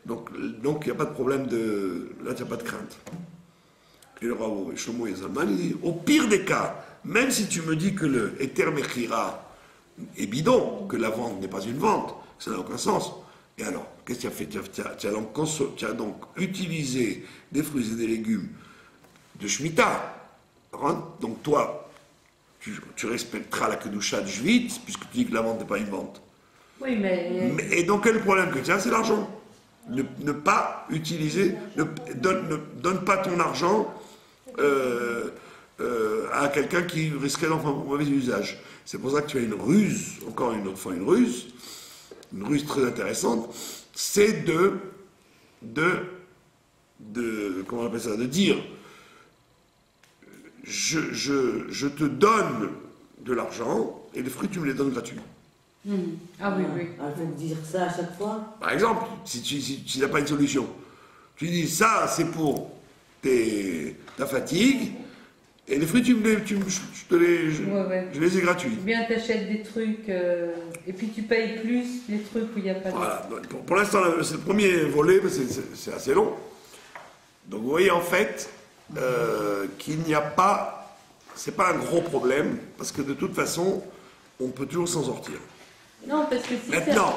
S1: Donc il n'y a pas de problème là, il n'y a pas de crainte. Et le roi Shlomo Zalman, il dit, au pire des cas, même si tu me dis que le Eter Mechira est bidon, que la vente n'est pas une vente, ça n'a aucun sens. Et alors, qu'est-ce que tu as fait? Tu as donc utilisé des fruits et des légumes de Shemitah. Donc toi, tu respecteras la Kedusha de Jvit, puisque tu dis que la vente n'est pas une vente.
S2: Oui, mais...
S1: Et donc quel problème que tu as, c'est l'argent. Ne pas utiliser, donne pas ton argent à quelqu'un qui risquerait d'en faire un mauvais usage. C'est pour ça que tu as une ruse, encore une autre fois une ruse très intéressante, c'est comment on appelle ça, de dire je te donne de l'argent et les fruits tu me les donnes gratuits.
S2: Ah oui, oui.
S3: Il faut dire ça à chaque fois.
S1: Par exemple, si tu n'as pas une solution, tu dis ça c'est pour ta fatigue et les fruits je les ai gratuits.
S2: Ou bien tu achètes des trucs et puis tu payes plus les trucs où il n'y a pas de...
S1: Voilà, pour l'instant c'est le premier volet, mais c'est assez long. Donc vous voyez en fait qu'il n'y a pas, c'est pas un gros problème parce que de toute façon on peut toujours s'en sortir.
S2: Non, parce que si
S1: maintenant,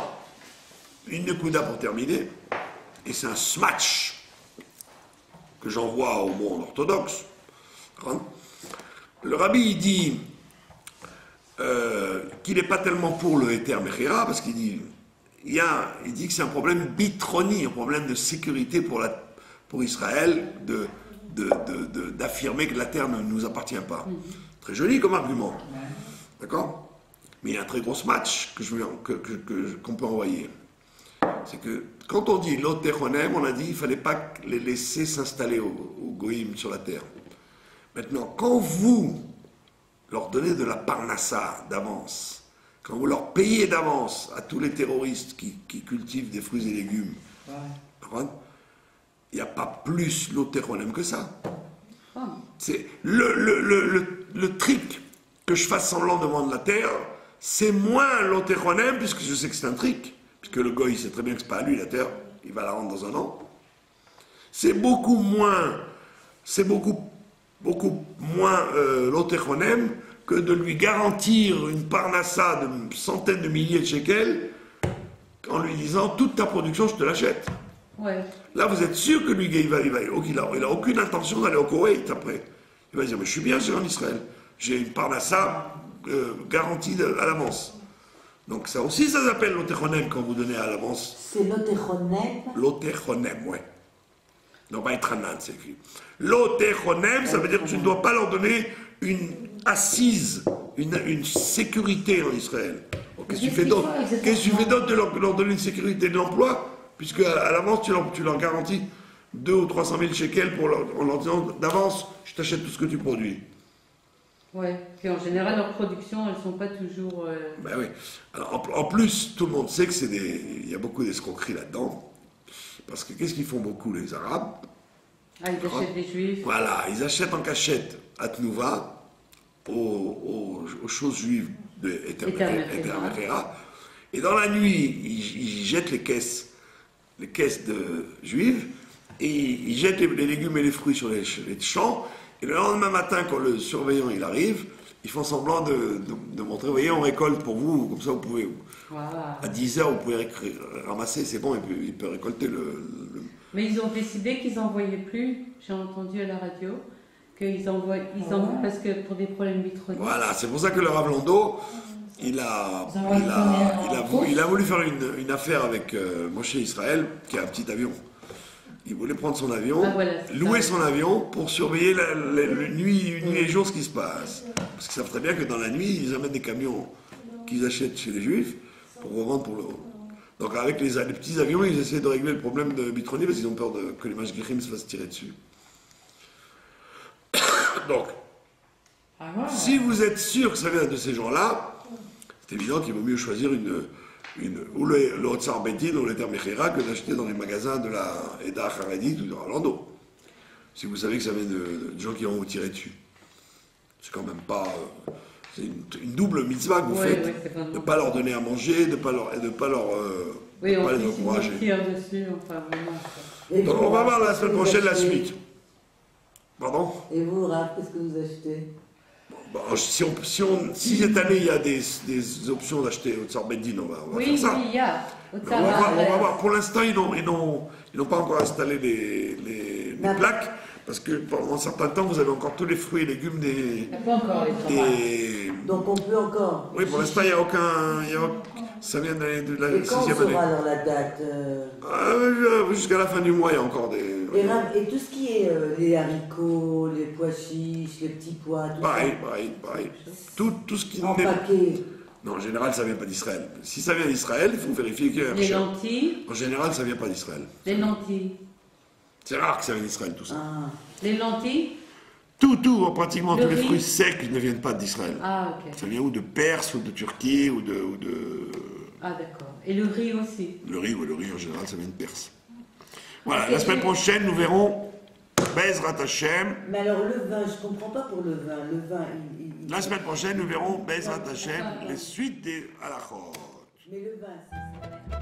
S1: une Nekuda pour terminer, et c'est un smash que j'envoie au monde orthodoxe. Le rabbi il dit qu'il n'est pas tellement pour le Eter Mechira, parce qu'il dit, il dit que c'est un problème bitroni, un problème de sécurité pour Israël, d'affirmer que la terre ne nous appartient pas. Très joli comme argument. D'accord? Mais il y a un très gros match qu'on peut envoyer. C'est que quand on dit l'otechonem, on a dit qu'il ne fallait pas les laisser s'installer au goïm sur la terre. Maintenant, quand vous leur donnez de la parnassa d'avance, quand vous leur payez d'avance à tous les terroristes qui cultivent des fruits et légumes, il n'y a pas plus l'otechonem que ça. C'est le trick que je fasse semblant de vendre la terre, c'est moins l'otechonem, puisque je sais que c'est un trick, puisque le goy sait très bien que c'est pas à lui la terre, il va la rendre dans un an. C'est beaucoup moins l'otechonem que de lui garantir une parnassa de centaines de milliers de shekels en lui disant toute ta production je te l'achète.
S2: Ouais.
S1: Là vous êtes sûr que lui il a aucune intention d'aller au Koweït après. Il va dire mais je suis bien en Israël, j'ai une parnassa garantie à l'avance. Donc ça aussi, ça s'appelle l'otechonem quand vous donnez à l'avance.
S3: C'est l'otechonem.
S1: L'otechonem, ouais. Non, pas Etranan, c'est écrit. L'otechonem, ça veut dire que tu ne dois pas leur donner une assise, une sécurité en Israël. Qu'est-ce que tu fais d'autre? Qu'est-ce que tu fais d'autre de leur donner une sécurité de l'emploi? Puisque à l'avance, tu leur garantis 200 ou 300 000 shekels en leur disant d'avance, je t'achète tout ce que tu produis.
S2: Ouais, puis en général, leurs productions, elles ne sont pas toujours...
S1: Ben oui. Alors, en plus, tout le monde sait que il y a beaucoup d'escroqueries là-dedans. Parce que qu'est-ce qu'ils font beaucoup, les Arabes?
S2: Ah, ils achètent des Juifs.
S1: Voilà, ils achètent en cachette à Tnouva, aux choses juives de Eter Mechira. Et dans la nuit, ils jettent les caisses de juives, et ils jettent les légumes et les fruits sur les champs. Et le lendemain matin, quand le surveillant il arrive, ils font semblant de montrer, vous voyez, on récolte pour vous, comme ça vous pouvez,
S2: Voilà.
S1: à 10 heures, vous pouvez ramasser, c'est bon, il peut récolter
S2: Mais ils ont décidé qu'ils n'envoyaient plus, j'ai entendu à la radio, qu'ils envoient parce que pour des problèmes vitroniques.
S1: Voilà, c'est pour ça que le Rav Lando, il a voulu faire une affaire avec Moshe Israël, qui a un petit avion. Il voulait prendre son avion, louer son avion pour surveiller nuit et jour ce qui se passe. Parce qu'ils savent très bien que dans la nuit, ils amènent des camions qu'ils achètent chez les Juifs pour revendre pour le haut. Donc avec les petits avions, ils essaient de régler le problème de Bitroni parce qu'ils ont peur que les Mashgichim se fassent tirer dessus. Donc, si vous êtes sûr que ça vient de ces gens-là, c'est évident qu'il vaut mieux choisir ou le Hotzar Betin ou le Termechera que d'acheter dans les magasins de la Eda Haredit ou de Rolando. Si vous savez que ça vient de gens qui vont vous tirer dessus. C'est quand même pas... c'est une double mitzvah que vous faites. De ne pas leur donner à manger, de ne pas les encourager.
S2: Dessus, enfin, vraiment.
S1: Donc on va voir la semaine prochaine la suite. Pardon?
S3: Et vous, Raph, qu'est-ce que vous achetez?
S1: Si cette année il y a des options d'acheter Hotzar Beddin, on va faire ça.
S2: Oui, il y a.
S1: On va voir. Pour l'instant, ils n'ont pas encore installé les plaques, parce que pendant un certain temps, vous avez encore tous les fruits et légumes
S2: Il n'y a pas encore les tomates.
S3: Donc on peut encore.
S1: Oui, pour l'instant, il n'y a aucun. Ça vient de la
S3: Et quand
S1: 6e année.
S3: sera alors la date
S1: Jusqu'à la fin du mois, il y a encore des.
S3: Et tout ce qui est les haricots, les pois chiches, les petits pois, tout
S1: Pareil.
S3: ça.
S1: Tout ce qui
S3: En
S1: n'est.
S3: paquet.
S1: Non, en général, ça ne vient pas d'Israël. Si ça vient d'Israël, il faut vérifier qu'il y a un
S2: Les
S1: chien.
S2: lentilles.
S1: En général, ça ne vient pas d'Israël.
S2: Les lentilles.
S1: C'est rare que ça vienne d'Israël, tout ça.
S3: Ah.
S2: Les lentilles.
S1: Pratiquement
S2: Le
S1: tous les
S2: riz.
S1: fruits secs ne viennent pas d'Israël.
S2: Ah, ok.
S1: Ça vient ou de Perse, ou de Turquie, ou de...
S2: Ah, d'accord. Et le riz aussi.
S1: Le riz en général, ça vient de Perse. Voilà, la semaine prochaine, nous verrons Bezrat Hashem.
S3: Mais alors le vin, je ne comprends pas pour le vin. Le vin,
S1: La semaine prochaine, nous verrons Bezrat Hashem, les suites des halachot.
S3: Mais le vin, c'est...